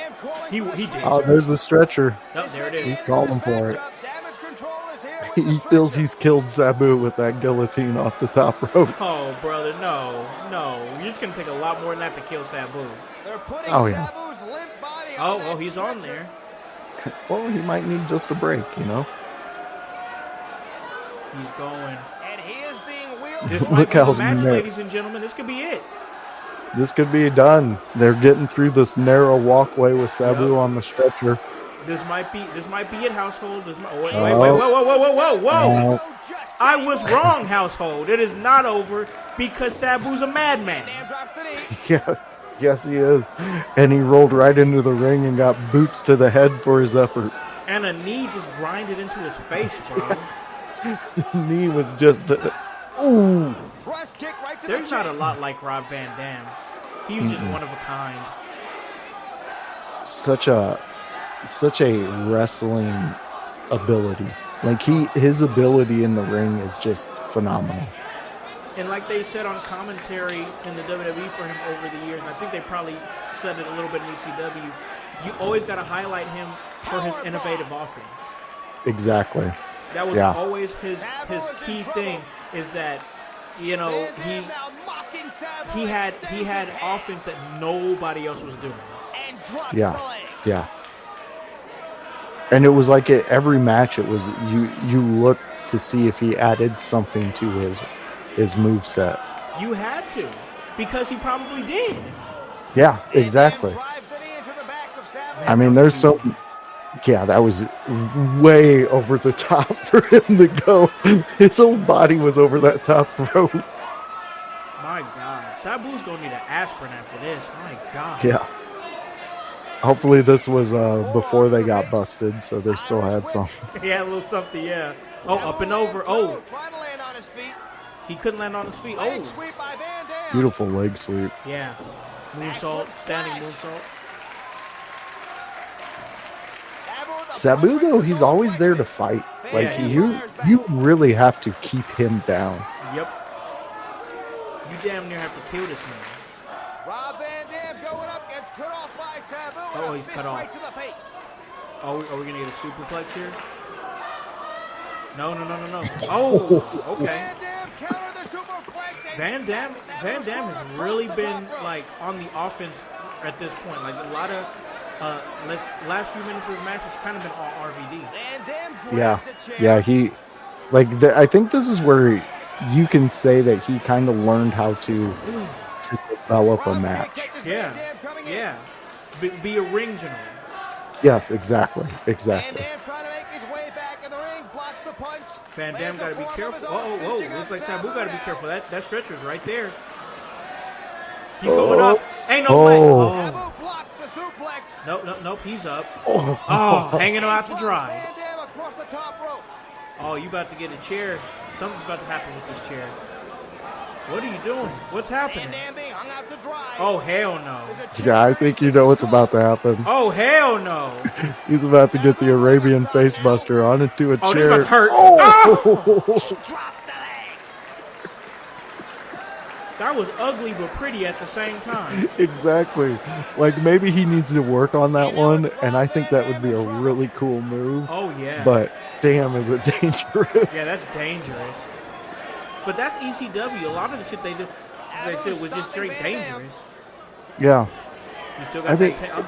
He did. Oh, there's the stretcher. Oh, there it is. He's calling for it. Damage control is here. He feels he's killed Sabu with that guillotine off the top rope. Oh, brother, no. You're just gonna take a lot more than that to kill Sabu. They're putting Oh, yeah. Sabu's limp body Oh, on that he's on stretcher. there. Well, he might need just a break, you know. He's going. And he is being wheeled. This Look might be how the match, narrow- ladies and gentlemen. This could be it. This could be done. They're getting through this narrow walkway with Sabu Yep. on the stretcher. This might be it, household. Wait, Oh. whoa. Now, I was wrong, household. It is not over because Sabu's a madman. Dam drops the knee. yes, he is. And he rolled right into the ring and got boots to the head for his effort. And a knee just grinded into his face, bro. Knee was just, ooh. Press kick right to There's the not a chin. lot like Rob Van Dam. He's just one of a kind. Such a wrestling ability. Like his ability in the ring is just phenomenal. And like they said on commentary in the WWE for him over the years, and I think they probably said it a little bit in ECW, you always got to highlight him for his innovative offense. Exactly. That was Yeah. always his key thing, is that, you know, Van Dam now mocking Sabu he and had stays offense that nobody else was doing. and drops Yeah. the leg. Yeah. And it was like at every match, it was you look to see if he added something to his moveset. You had to, because he probably did. Yeah, Van Dam exactly. drives the knee into the back of Sabu. I mean, there's so. Yeah, that was way over the top for him to go. His whole body was over that top rope. My God, Sabu's gonna need an aspirin after this. My God. Yeah. Hopefully this was before they got busted, so they still had some. Yeah, a little something. Yeah. Oh, up and over. Oh, Trying to land on his feet. he couldn't land on his feet. Leg Oh, sweep by Van Dam. Beautiful leg sweep. yeah. Moonsault, standing moonsault. Sabu though, he's always there to fight. Like Yeah, you really have to keep him down. Yep. You damn near have to kill this man. Rob Van Dam going up, gets cut off by Sabu. Oh, and a he's fist cut off. right to the face. Oh, are we gonna get a superplex here? No. Oh, okay. Van Dam counter the superplex. and Van snaps Dam Sabu's has corner really across the been top rope. like on the offense at this point. Like a lot of last few minutes of his match has kind of been all RVD. Van Dam Yeah, grabs a chair. yeah. He, like, I think this is where you can say that he kind of learned how to develop a match. Yeah, yeah. Be original. Yes, exactly. Exactly. Van Dam got to be careful. Whoa. Looks like Sabu got to be careful. That stretcher's right there. He's going up. Ain't no way. Oh. Nope. He's up. Oh, hanging him out to dry. Oh, you about to get a chair. Something's about to happen with this chair. What are you doing? What's happening? Oh, hell no. Yeah, I think you know what's about to happen. Oh, hell no. He's about to get the Arabian facebuster onto a chair. Oh, this is about to hurt. Oh! That was ugly but pretty at the same time. Exactly. Like, maybe he needs to work on that one, and I think that would be a really cool move. Oh, yeah. But, damn, is it dangerous. Yeah, that's dangerous. But that's ECW. A lot of the shit they said was just straight dangerous. Yeah. You still got that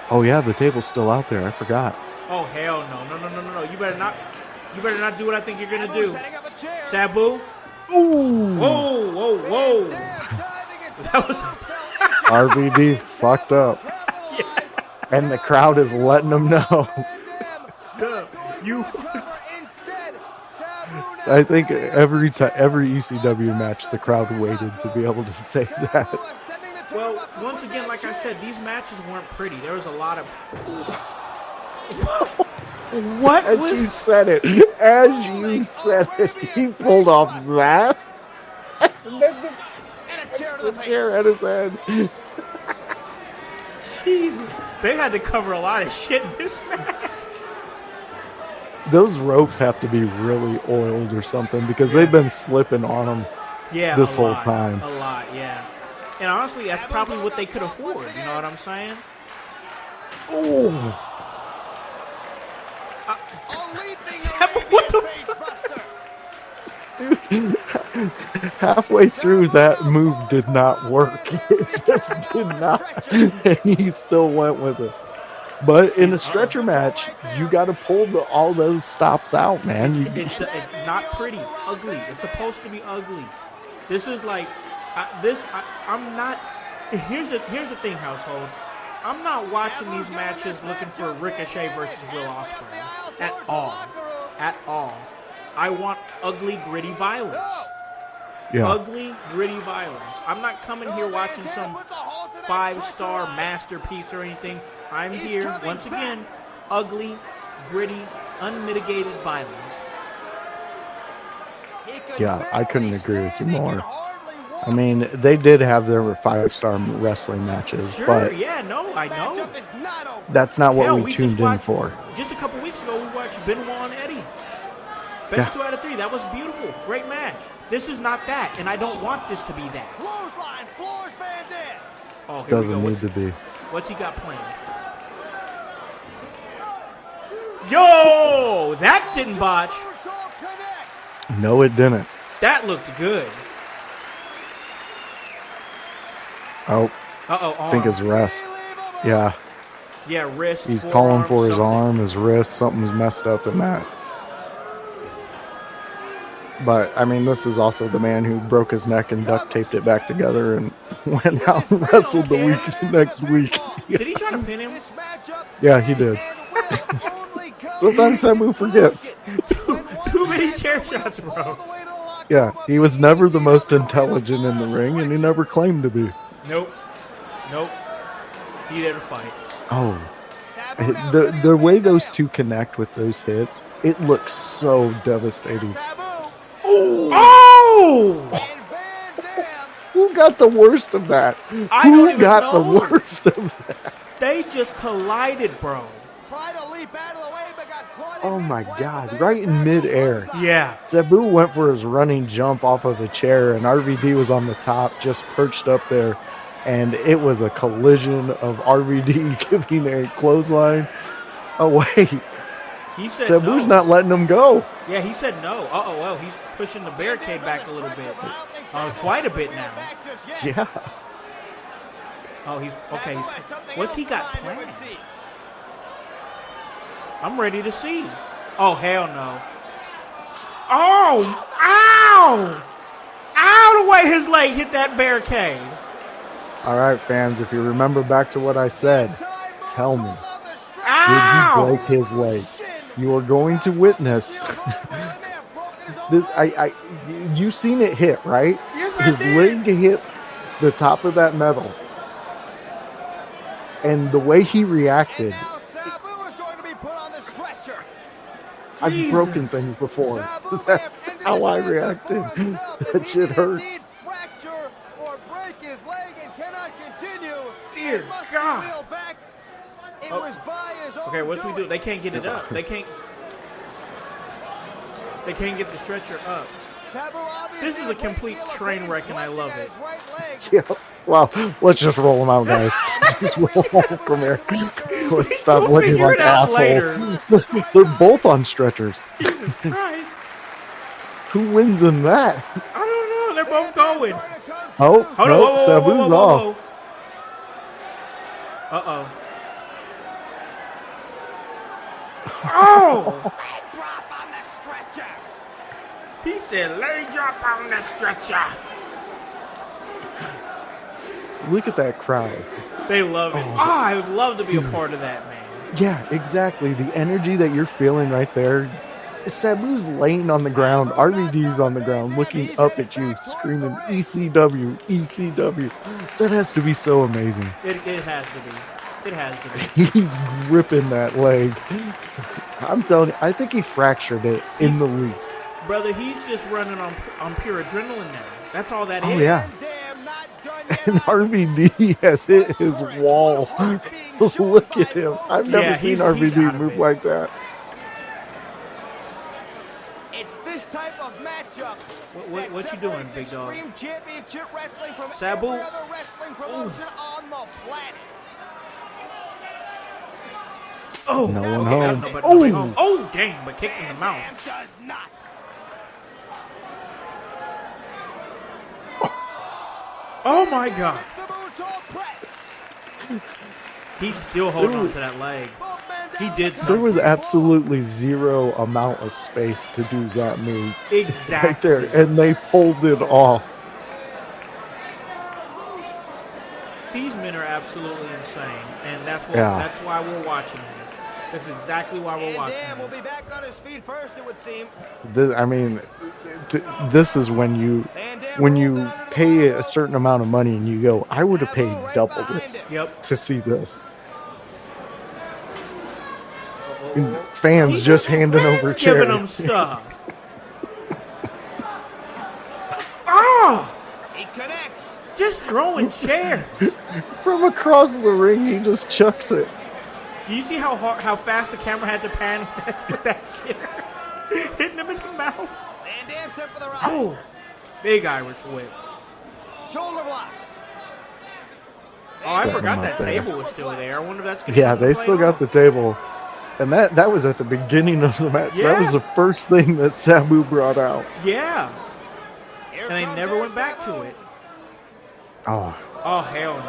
Oh, yeah, the table's still out there. I forgot. Oh, hell no. You better not do what I think you're going to do. Sabu? Ooh. Whoa. That was... RVD fucked up. Yeah. And the crowd is letting them know. You fucked. I think every ECW match, the crowd waited to be able to say that. Well, once again, like I said, these matches weren't pretty. There was a lot of... What As was... you said it, he pulled off that. And then the chair at his head. Jesus. They had to cover a lot of shit in this match. Those ropes have to be really oiled or something because they've been slipping on them this whole time. A lot, yeah. And honestly, that's probably what they could afford. You know what I'm saying? Oh. What the fuck? Dude, halfway through that move did not work. It just did not. And he still went with it. But in a stretcher match, you got to pull all those stops out, man. It's not pretty, ugly. It's supposed to be ugly. This is like I'm not. Here's the thing, household. I'm not watching these matches looking for Ricochet versus Will Ospreay at all. I want ugly, gritty violence. Yeah. Ugly, gritty violence. I'm not coming here watching some 5-star masterpiece or anything. I'm here, once again, ugly, gritty, unmitigated violence. Yeah, I couldn't agree with you more. I mean, they did have their 5-star wrestling matches, Sure, but yeah, no, I know. that's not what Hell, we tuned in for. Just a couple weeks ago, we watched Benoit and Eddie. Best 2 out of 3. That was beautiful. Great match. This is not that, and I don't want this to be that. Oh, here Doesn't we go. need to be. What's he got planned? Yo! That didn't botch. No, it didn't. That looked good. Oh, Uh-oh, I think his wrist. Yeah, Yeah, wrist, he's forearm, calling for his something. arm, his wrist. Something's messed up in that. But, I mean, this is also the man who broke his neck and duct taped it back together and went out and wrestled the next week. Did he try to pin him? Yeah, he did. Sometimes Sabu forgets. Too many chair shots, bro. Yeah, he was never the most intelligent in the ring, and he never claimed to be. Nope. He didn't fight. Oh. The way those two connect with those hits, it looks so devastating. Oh! Who got the worst of that? I don't Who even got know. the worst of that? They just collided, bro. Oh my God, right in midair. Yeah. Sabu went for his running jump off of a chair, and RVD was on the top, just perched up there. And it was a collision of RVD giving a clothesline away. He said Sabu's no. not letting him go. Yeah, he said no. Well, he's pushing the barricade back a little bit. Quite a bit now. Yeah. Oh, he's okay. What's he got planned? I'm ready to see. Oh, hell no. Oh, ow! Ow, the way his leg hit that barricade. All right, fans, if you remember back to what I said, tell me, did he Ow! break his leg? You are going to witness this. You seen it hit, right? Yes, I His did. leg hit the top of that metal, and the way he reacted. Now Sabu is going to be put on the stretcher. I've Jesus. broken things before. Sabu That's may have how I ended his reacted. hands to himself. That He shit did hurts. indeed fracture or break his leg and cannot continue. Dear It must be God. wheeled back. It Oh. was by his own Okay, what's we do? doing. They can't get it up. They can't get the stretcher up. Sabu obviously This is a great complete deal of train pain wreck, and I clutching love at it. his right leg. Yeah. Well, let's just roll them out, guys. Just roll them out from here. Let's stop We'll looking figure like it out assholes. They're both on stretchers. Jesus Christ. Who wins in that? I don't know. They're both going. Oh, Hold on. nope, Whoa, whoa, Sabu's whoa, off. whoa, whoa. Uh-oh. Oh! Drop on the stretcher. He said, leg drop on the stretcher. Look at that crowd. They love it. Oh, I would love to be a part of that, man. Yeah, exactly. The energy that you're feeling right there. Sabu's laying on the ground. RVD's on the ground looking up at you, screaming, ECW, ECW. That has to be so amazing. It has to be. It has to be. He's gripping that leg. I'm telling you, I think he fractured it in the least. Brother, he's just running on pure adrenaline now. That's all that is. Oh, yeah. Damn, not done yet. And RVD has hit his wall. Look at him. I've never Yeah, seen he's out RVD of move it. like that. It's this type of matchup. What that you doing, separates big dog? Extreme Championship Wrestling from Sabu? every other wrestling promotion on the planet. Oh, No one okay, home. nobody home. Oh, dang, but kicked in the mouth. Damn does not. Oh, my God. It's the moonsault press. He's still holding on to that leg. Both men He down did the something. There was absolutely zero amount of space to do that move Exactly. right there, and they pulled it off. These men are absolutely insane, and that's Yeah. why we're watching this. That's exactly why we're And watching Dan will be this. back on his feet first, it would seem. This is when you pay a certain amount of money and you go, I would have paid double this Yep. to see this. And fans He's just handing over giving them chairs. stuff. Oh, He connects. just throwing chairs. From across the ring, he just chucks it. You see how fast the camera had to pan with that chair? Hitting him in the mouth. Van Dam set for the right. Oh, big Irish whip. Shoulder block. Oh, I Set forgot him that up there. table was still there. I wonder if that's gonna Yeah, come they play still got off. the table. And that was at the beginning of the match. That Yeah. was the first thing that Sabu brought out. Yeah, Here and they comes never Air went back Sabu. to it. Oh, Oh hell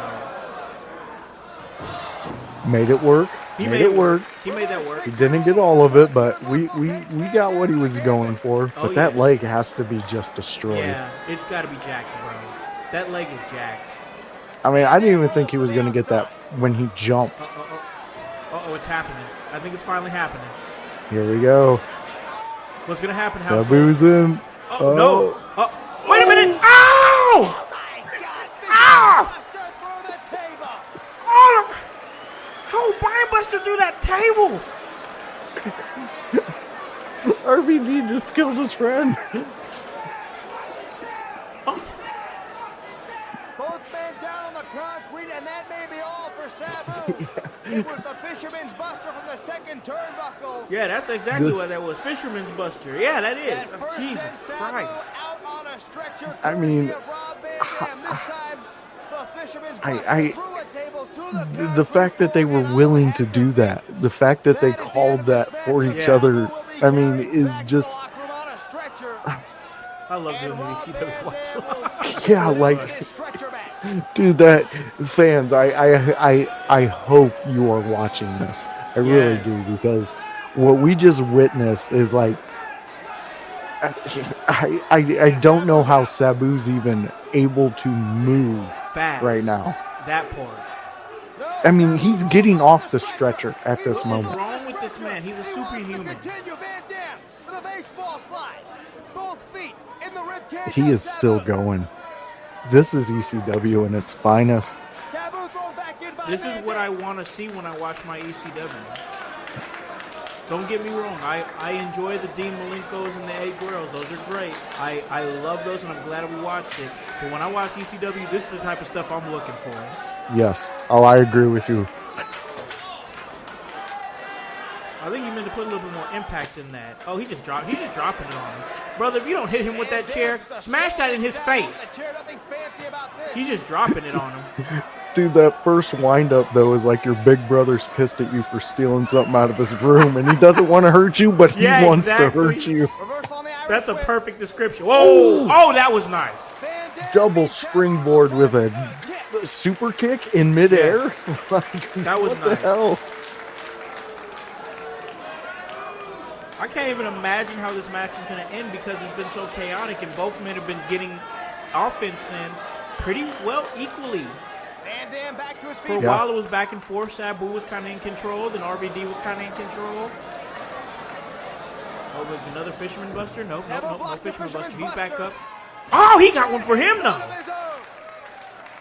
no. made it work. He made it work. He made that work. He didn't get all of it, but we got what he was going for. Oh, But that yeah. leg has to be just destroyed. Yeah, it's got to be jacked, bro. That leg is jacked. I mean, I didn't even think he was going to get that when he jumped. Uh-oh, it's happening. I think it's finally happening. Here we go. What's gonna happen? Howse? Sabu's in. Oh, no. Oh, wait a minute. Ow! Ow! Buster through the table. Oh, oh, Brinebuster through that table. RVD just killed his friend. Both men down on the concrete, and that may be all for Sabu. It was the Fisherman's Buster from the second turnbuckle. Yeah, that's exactly what that was. Fisherman's Buster. Yeah, that is. That first Jesus sent Sabu Christ. out on a stretcher, I mean, courtesy of Rob Van Dam. This time, the Fisherman's I- Buster threw a table to the The fact that they were willing to do that, the fact that they called that for each Yeah. other, I mean, is just, I love doing the ECW Watch Along. yeah, like, dude, that fans, I hope you are watching this. I really Yes. do, because what we just witnessed is like, I don't know how Sabu's even able to move Fast. right now. That part. I mean, he's getting off the stretcher at this What's moment. wrong with this man? He's a superhuman. Continue Van Dam with a baseball slide. Both feet in the rib cage. He is still going. This is ECW in its finest. Sabu thrown back in by This Van is what Dam. I want to see when I watch my ECW. Don't get me wrong. I enjoy the Dean Malenkos and the Eddie Guerreros. Those are great. I love those, and I'm glad we watched it. But when I watch ECW, this is the type of stuff I'm looking for. Yes. Oh, I agree with you. I think you meant to put a little bit more impact in that. Oh, he's just dropping it on him. Brother, if you don't hit him with that chair, smash that in his face. He's just dropping it on him. Dude, that first wind-up, though, is like your big brother's pissed at you for stealing something out of his room, and he doesn't want to hurt you, but he wants to hurt you. That's a perfect description. Whoa! Oh, that was nice. Double springboard with a super kick in midair? Like, That was what the nice. hell? I can't even imagine how this match is going to end because it's been so chaotic, and both men have been getting offense in pretty well equally. Van Dam back to his feet. For a while, it was back and forth. Sabu was kind of in control, then RVD was kind of in control. Oh, with another Fisherman Buster? Nope, no Fisherman Buster. He's back up. Oh, he got one for him, though.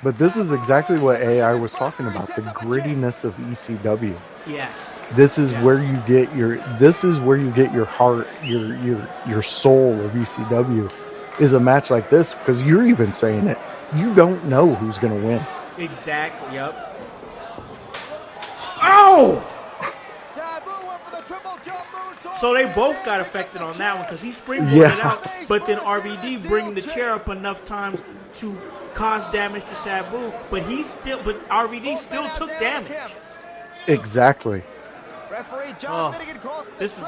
But this is exactly what AI was talking about, the grittiness of ECW. Yes. This is where you get your heart, your soul of ECW is a match like this, because you're even saying it. You don't know who's going to win. Exactly, yep. Oh! So they both got affected on that one because he springboarded it out, but then RVD bringing the chair up enough times to cause damage to Sabu, but RVD still took damage. Exactly.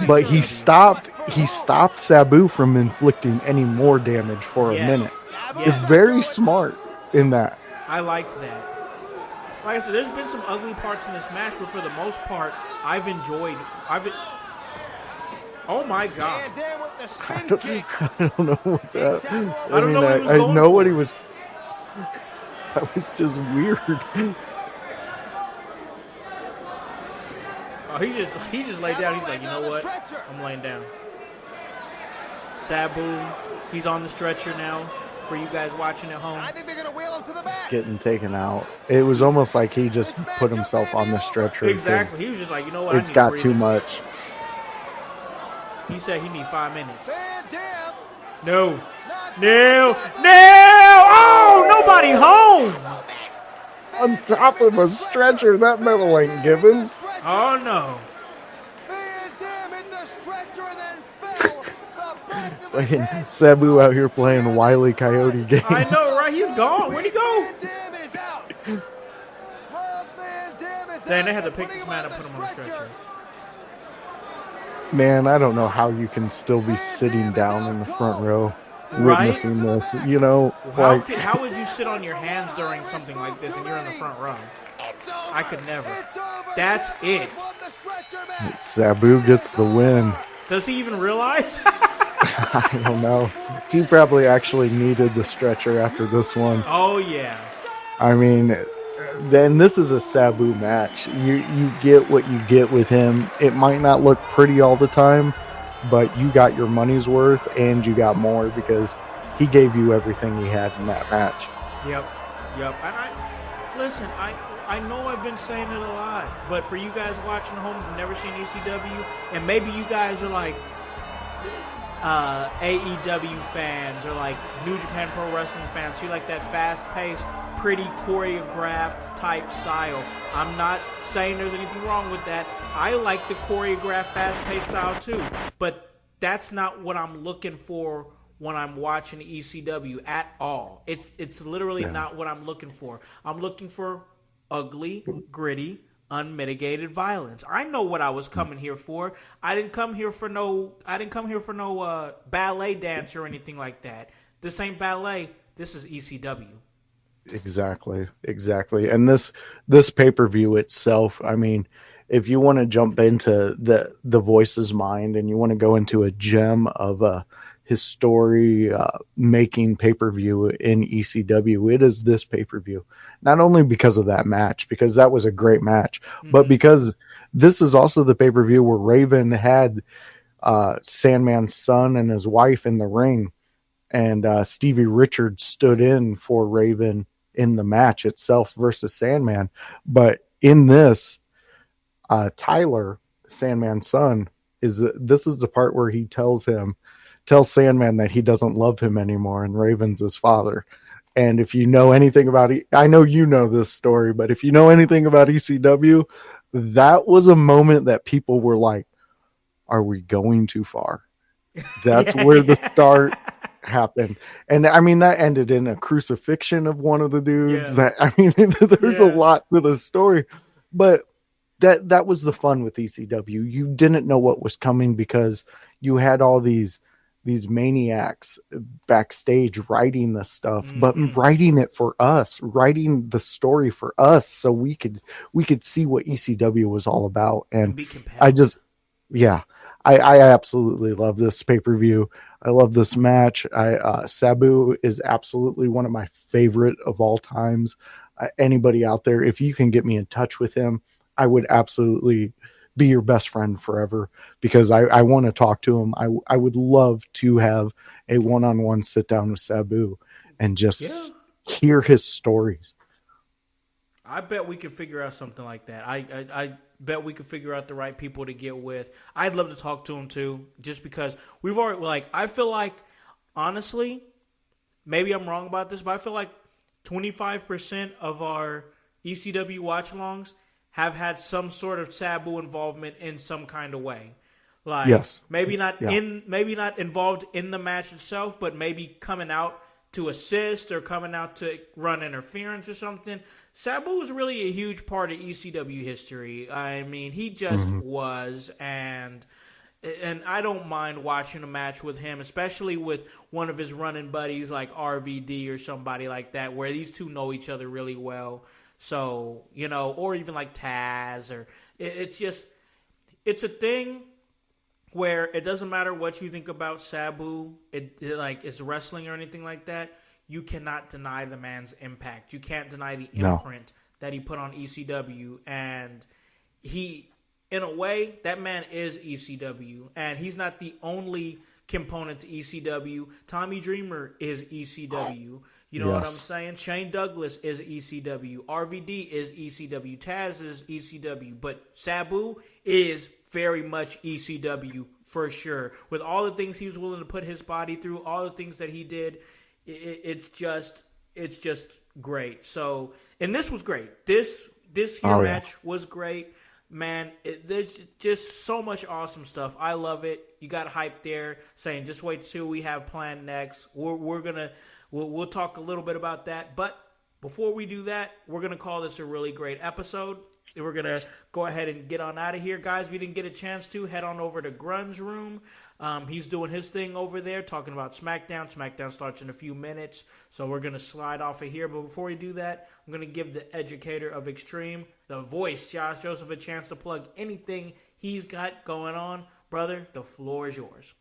But he stopped Sabu from inflicting any more damage for a minute. It's very smart in that. I liked that. Like I said, there's been some ugly parts in this match, but for the most part, I've enjoyed. Oh my God! I don't know what that. I don't know what he was I going know for. what he was. That was just weird. Oh, he just laid down. He's like, you know what? I'm laying down. Sabu, he's on the stretcher now. For you guys watching at home, I think they're gonna wheel him to the back. Getting taken out. It was almost like he just put himself on the stretcher. Exactly. He was just like, you know what? It's got too much. He said he need 5 minutes. Van Dam. No. Oh, nobody home. On top of a stretcher, that medal ain't given. Oh no. Van Dam hit the stretcher and then fell. Fucking Sabu out here playing Wile E. Coyote games. I know, right? He's gone. Where'd he go? Van Dam is out. Rob Van Dam is Dang, out. they had to pick Putting this him man on up, put him on the stretcher. Man, I don't know how you can still be sitting down in the front row Right? witnessing this. You know, How would you sit on your hands during something like this and you're in the front row? I could never. That's it. Sabu gets the win. Does he even realize? I don't know. He probably actually needed the stretcher after this one. Oh, yeah. I mean, then this is a Sabu match. You get what you get with him. It might not look pretty all the time, but you got your money's worth and you got more because he gave you everything he had in that match. Yep. And listen, I know I've been saying it a lot, but for you guys watching at home who've never seen ECW, and maybe you guys are like AEW fans or like New Japan Pro Wrestling fans, so you like that fast-paced, pretty choreographed type style. I'm not saying there's anything wrong with that. I like the choreographed, fast-paced style too, but that's not what I'm looking for when I'm watching ECW at all. It's literally not what I'm looking for. I'm looking for ugly, gritty, unmitigated violence. I know what I was coming here for. I didn't come here for no ballet dance or anything like that. This ain't ballet. This is ECW. Exactly. And this pay-per-view itself, I mean, if you want to jump into the Voice's mind and you want to go into a gem of a story making pay-per-view in ECW. It is this pay-per-view, not only because of that match, because that was a great match, but because this is also the pay-per-view where Raven had Sandman's son and his wife in the ring, and Stevie Richards stood in for Raven in the match itself versus Sandman. But in this, Tyler, Sandman's son, this is the part where he tells Sandman that he doesn't love him anymore, and Raven's his father. And if you know anything about it, I know you know this story, but if you know anything about ECW, that was a moment that people were like, are we going too far? That's where the start happened. And I mean, that ended in a crucifixion of one of the dudes. There's a lot to the story, but that was the fun with ECW. You didn't know what was coming because you had all these maniacs backstage writing this stuff, but writing it for us, writing the story for us, so we could see what ECW was all about. And I absolutely love this pay-per-view. I love this match. Sabu is absolutely one of my favorite of all times. Anybody out there, if you can get me in touch with him, I would absolutely be your best friend forever, because I want to talk to him. I would love to have a one-on-one sit down with Sabu and just hear his stories. I bet we could figure out something like that. I bet we could figure out the right people to get with. I'd love to talk to him too, just because we've already, I feel like, honestly, maybe I'm wrong about this, but I feel like 25% of our ECW watch-alongs have had some sort of Sabu involvement in some kind of way. Maybe not involved in the match itself, but maybe coming out to assist or coming out to run interference or something. Sabu was really a huge part of ECW history. I mean, he just was, and I don't mind watching a match with him, especially with one of his running buddies like RVD or somebody like that, where these two know each other really well. So, or even like Taz, or it's a thing where it doesn't matter what you think about Sabu, it's wrestling or anything like that. You cannot deny the man's impact. You can't deny the imprint that he put on ECW. And he, in a way, that man is ECW. And he's not the only component to ECW. Tommy Dreamer is ECW. You know what I'm saying? Shane Douglas is ECW. RVD is ECW. Taz is ECW. But Sabu is very much ECW for sure. With all the things he was willing to put his body through, all the things that he did, it's just great. So, and this was great. This match was great. Man, there's just so much awesome stuff. I love it. You got hype there, saying just wait till we have planned next. We'll talk a little bit about that. But before we do that, we're going to call this a really great episode. We're going to go ahead and get on out of here. Guys, if you didn't get a chance to, head on over to Grun's room. He's doing his thing over there, talking about SmackDown. SmackDown starts in a few minutes, so we're going to slide off of here. But before we do that, I'm going to give the educator of Extreme, the voice, Josh Joseph, a chance to plug anything he's got going on. Brother, the floor is yours.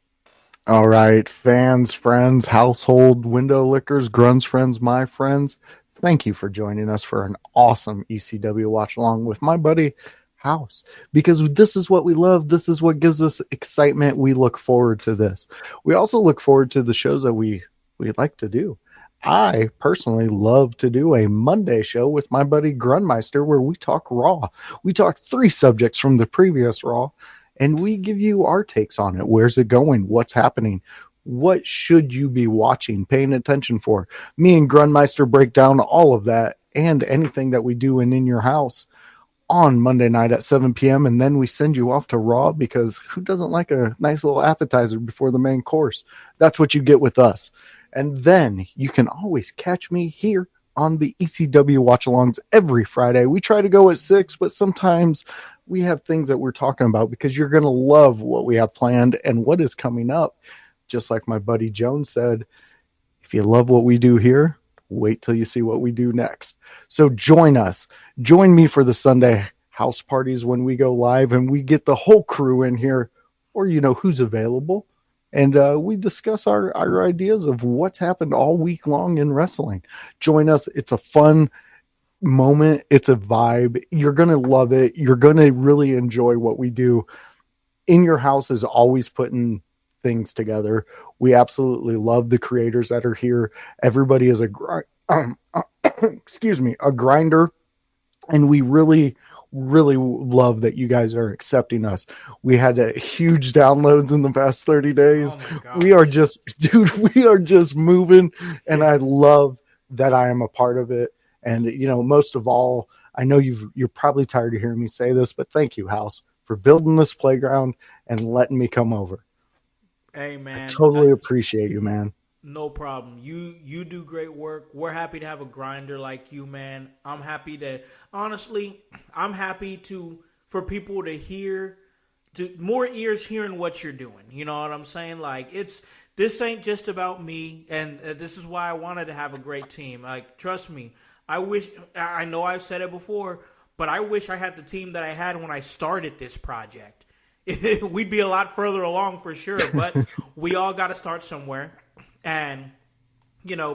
All right, fans, friends, household window lickers, Grun's friends, my friends, thank you for joining us for an awesome ECW watch along with my buddy Howse, because this is what we love. This is what gives us excitement. We look forward to this. We also look forward to the shows that we like to do. I personally love to do a Monday show with my buddy Grunmeister where we talk Raw. We talk 3 subjects from the previous Raw, and we give you our takes on it. Where's it going? What's happening? What should you be watching, paying attention for? Me and Grunmeister break down all of that and anything that we do in your house on Monday night at 7 p.m. And then we send you off to Raw, because who doesn't like a nice little appetizer before the main course? That's what you get with us. And then you can always catch me here on the ECW watch-alongs every Friday. We try to go at 6, but sometimes we have things that we're talking about, because you're going to love what we have planned and what is coming up. Just like my buddy Jones said, if you love what we do here, wait till you see what we do next. So join us. Join me for the Sunday house parties when we go live and we get the whole crew in here, or who's available. and we discuss our ideas of what's happened all week long in wrestling. Join us. It's a fun moment. It's a vibe. You're going to love it. You're going to really enjoy what we do. In Your House is always putting things together. We absolutely love the creators that are here. Everybody is a grinder, and we really love that you guys are accepting us. We had huge downloads in the past 30 days. We are just moving, and I love that I am a part of it. And most of all, I know you're probably tired of hearing me say this, but thank you, Howse, for building this playground and letting me come over. Hey, man. I totally appreciate you, man. No problem. You do great work. We're happy to have a grinder like you, man. I'm happy for people to hear, more ears hearing what you're doing. You know what I'm saying? Like, this ain't just about me, and this is why I wanted to have a great team. Like, trust me, I know I've said it before, but I wish I had the team that I had when I started this project. We'd be a lot further along for sure, but we all got to start somewhere. And,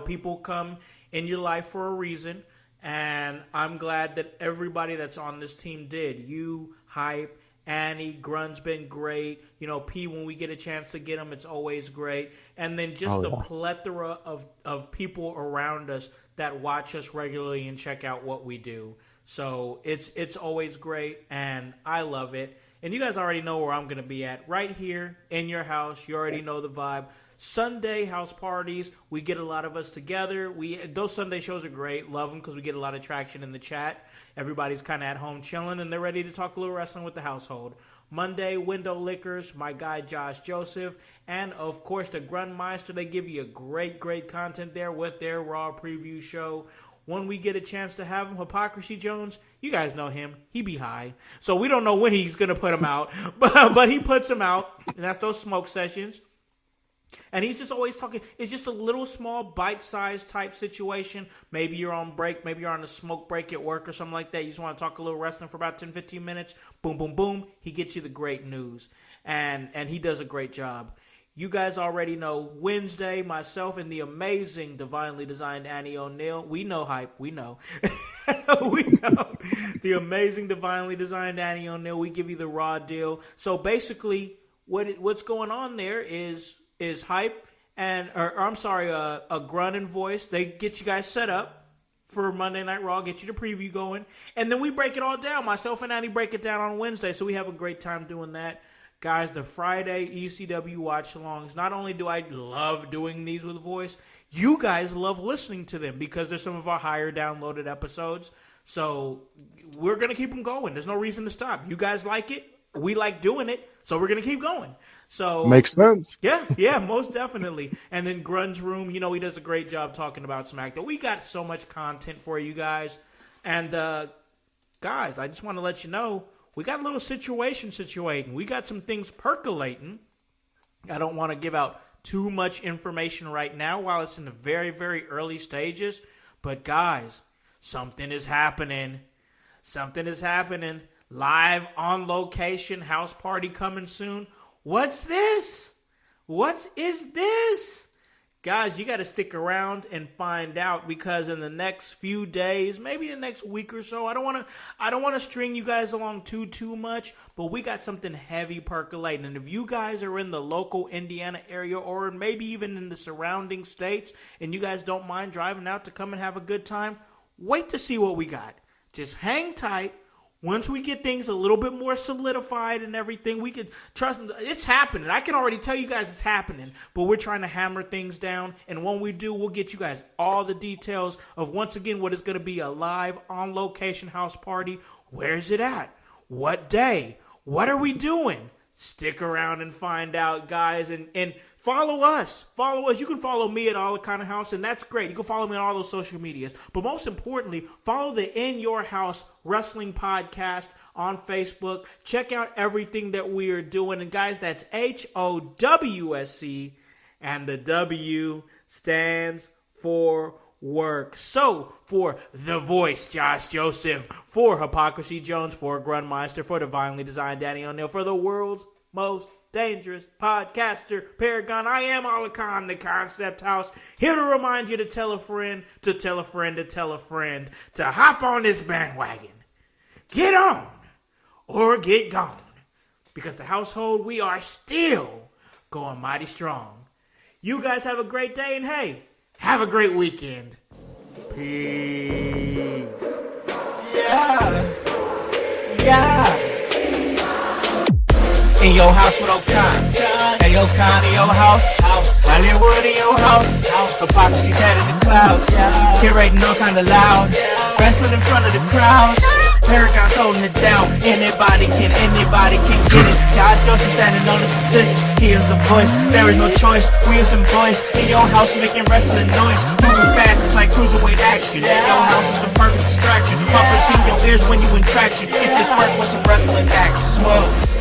people come in your life for a reason, and I'm glad that everybody that's on this team did. You, Hype, Annie, Grun's been great. P, when we get a chance to get him, it's always great. And then just the plethora of people around us that watch us regularly and check out what we do. So it's always great, and I love it. And you guys already know where I'm going to be at. Right here in your house. You already know the vibe. Sunday house parties. We get a lot of us together. Those Sunday shows are great. Love them because we get a lot of traction in the chat. Everybody's kind of at home chilling, and they're ready to talk a little wrestling with the household. Monday, Window Liquors, my guy Josh Joseph, and, of course, the Grunmeister. They give you great content there with their Raw preview show. When we get a chance to have him, Hypocrisy Jones, you guys know him. He be high. So we don't know when he's going to put him out, but he puts him out, and that's those smoke sessions. And he's just always talking. It's just a little small bite-sized type situation. Maybe you're on break. Maybe you're on a smoke break at work or something like that. You just want to talk a little wrestling for about 10, 15 minutes. Boom, boom, boom. He gets you the great news. And he does a great job. You guys already know Wednesday, myself and the amazing Divinely Designed Annie O'Neill. We know Hype. We know. We know. The amazing Divinely Designed Annie O'Neill. We give you the raw deal. So basically, what's going on there is Hype and, a Grunt and Voice. They get you guys set up for Monday Night Raw, get you the preview going. And then we break it all down. Myself and Annie break it down on Wednesday. So we have a great time doing that. Guys, the Friday ECW Watch Alongs, not only do I love doing these with Voice, you guys love listening to them because they're some of our higher downloaded episodes. So we're going to keep them going. There's no reason to stop. You guys like it. We like doing it. So we're going to keep going. So makes sense. Yeah, most definitely. And then Grunge Room, he does a great job talking about SmackDown. We got so much content for you guys. And, guys, I just want to let you know, we got a little situating. We got some things percolating. I don't want to give out too much information right now while it's in the very, very early stages. But, guys, something is happening. Something is happening. Live on location, house party coming soon. What's this? What is this? Guys, you got to stick around and find out because in the next few days, maybe the next week or so, I don't want to string you guys along too much, but we got something heavy percolating. And if you guys are in the local Indiana area or maybe even in the surrounding states and you guys don't mind driving out to come and have a good time, wait to see what we got. Just hang tight. Once we get things a little bit more solidified and everything, we could trust it's happening. I can already tell you guys it's happening, but we're trying to hammer things down. And when we do, we'll get you guys all the details of, once again, what is going to be a live on location house party. Where's it at? What day? What are we doing? Stick around and find out, guys. And follow us. Follow us. You can follow me at All the Kind of House, and that's great. You can follow me on all those social medias. But most importantly, follow the In Your House Wrestling Podcast on Facebook. Check out everything that we are doing. And, guys, that's HOWSC, and the W stands for work. So, for The Voice, Josh Joseph, for Hypocrisy Jones, for Grunmeister, for Divinely Designed Danny O'Neill, for the world's most dangerous podcaster, Paragon. I am Olakan, the Concept House, here to remind you to tell a friend, to tell a friend, to tell a friend, to hop on this bandwagon. Get on or get gone. Because the household, we are still going mighty strong. You guys have a great day, and hey, have a great weekend. Peace. Yeah. In your house with Okan. Hey, Okan in your house. Hollywood in your house. Hypocrisy's head in the clouds. Curating all kind of loud. Wrestling in front of the crowds. Paragon's holding it down. Anybody can get it. Josh Joseph standing on his decisions. He is the voice. There is no choice. We is them boys in your house making wrestling noise. Moving fast, it's like cruiserweight action. In your house is the perfect distraction. Pumpers in your ears when you in traction. If this work was some wrestling action, smoke.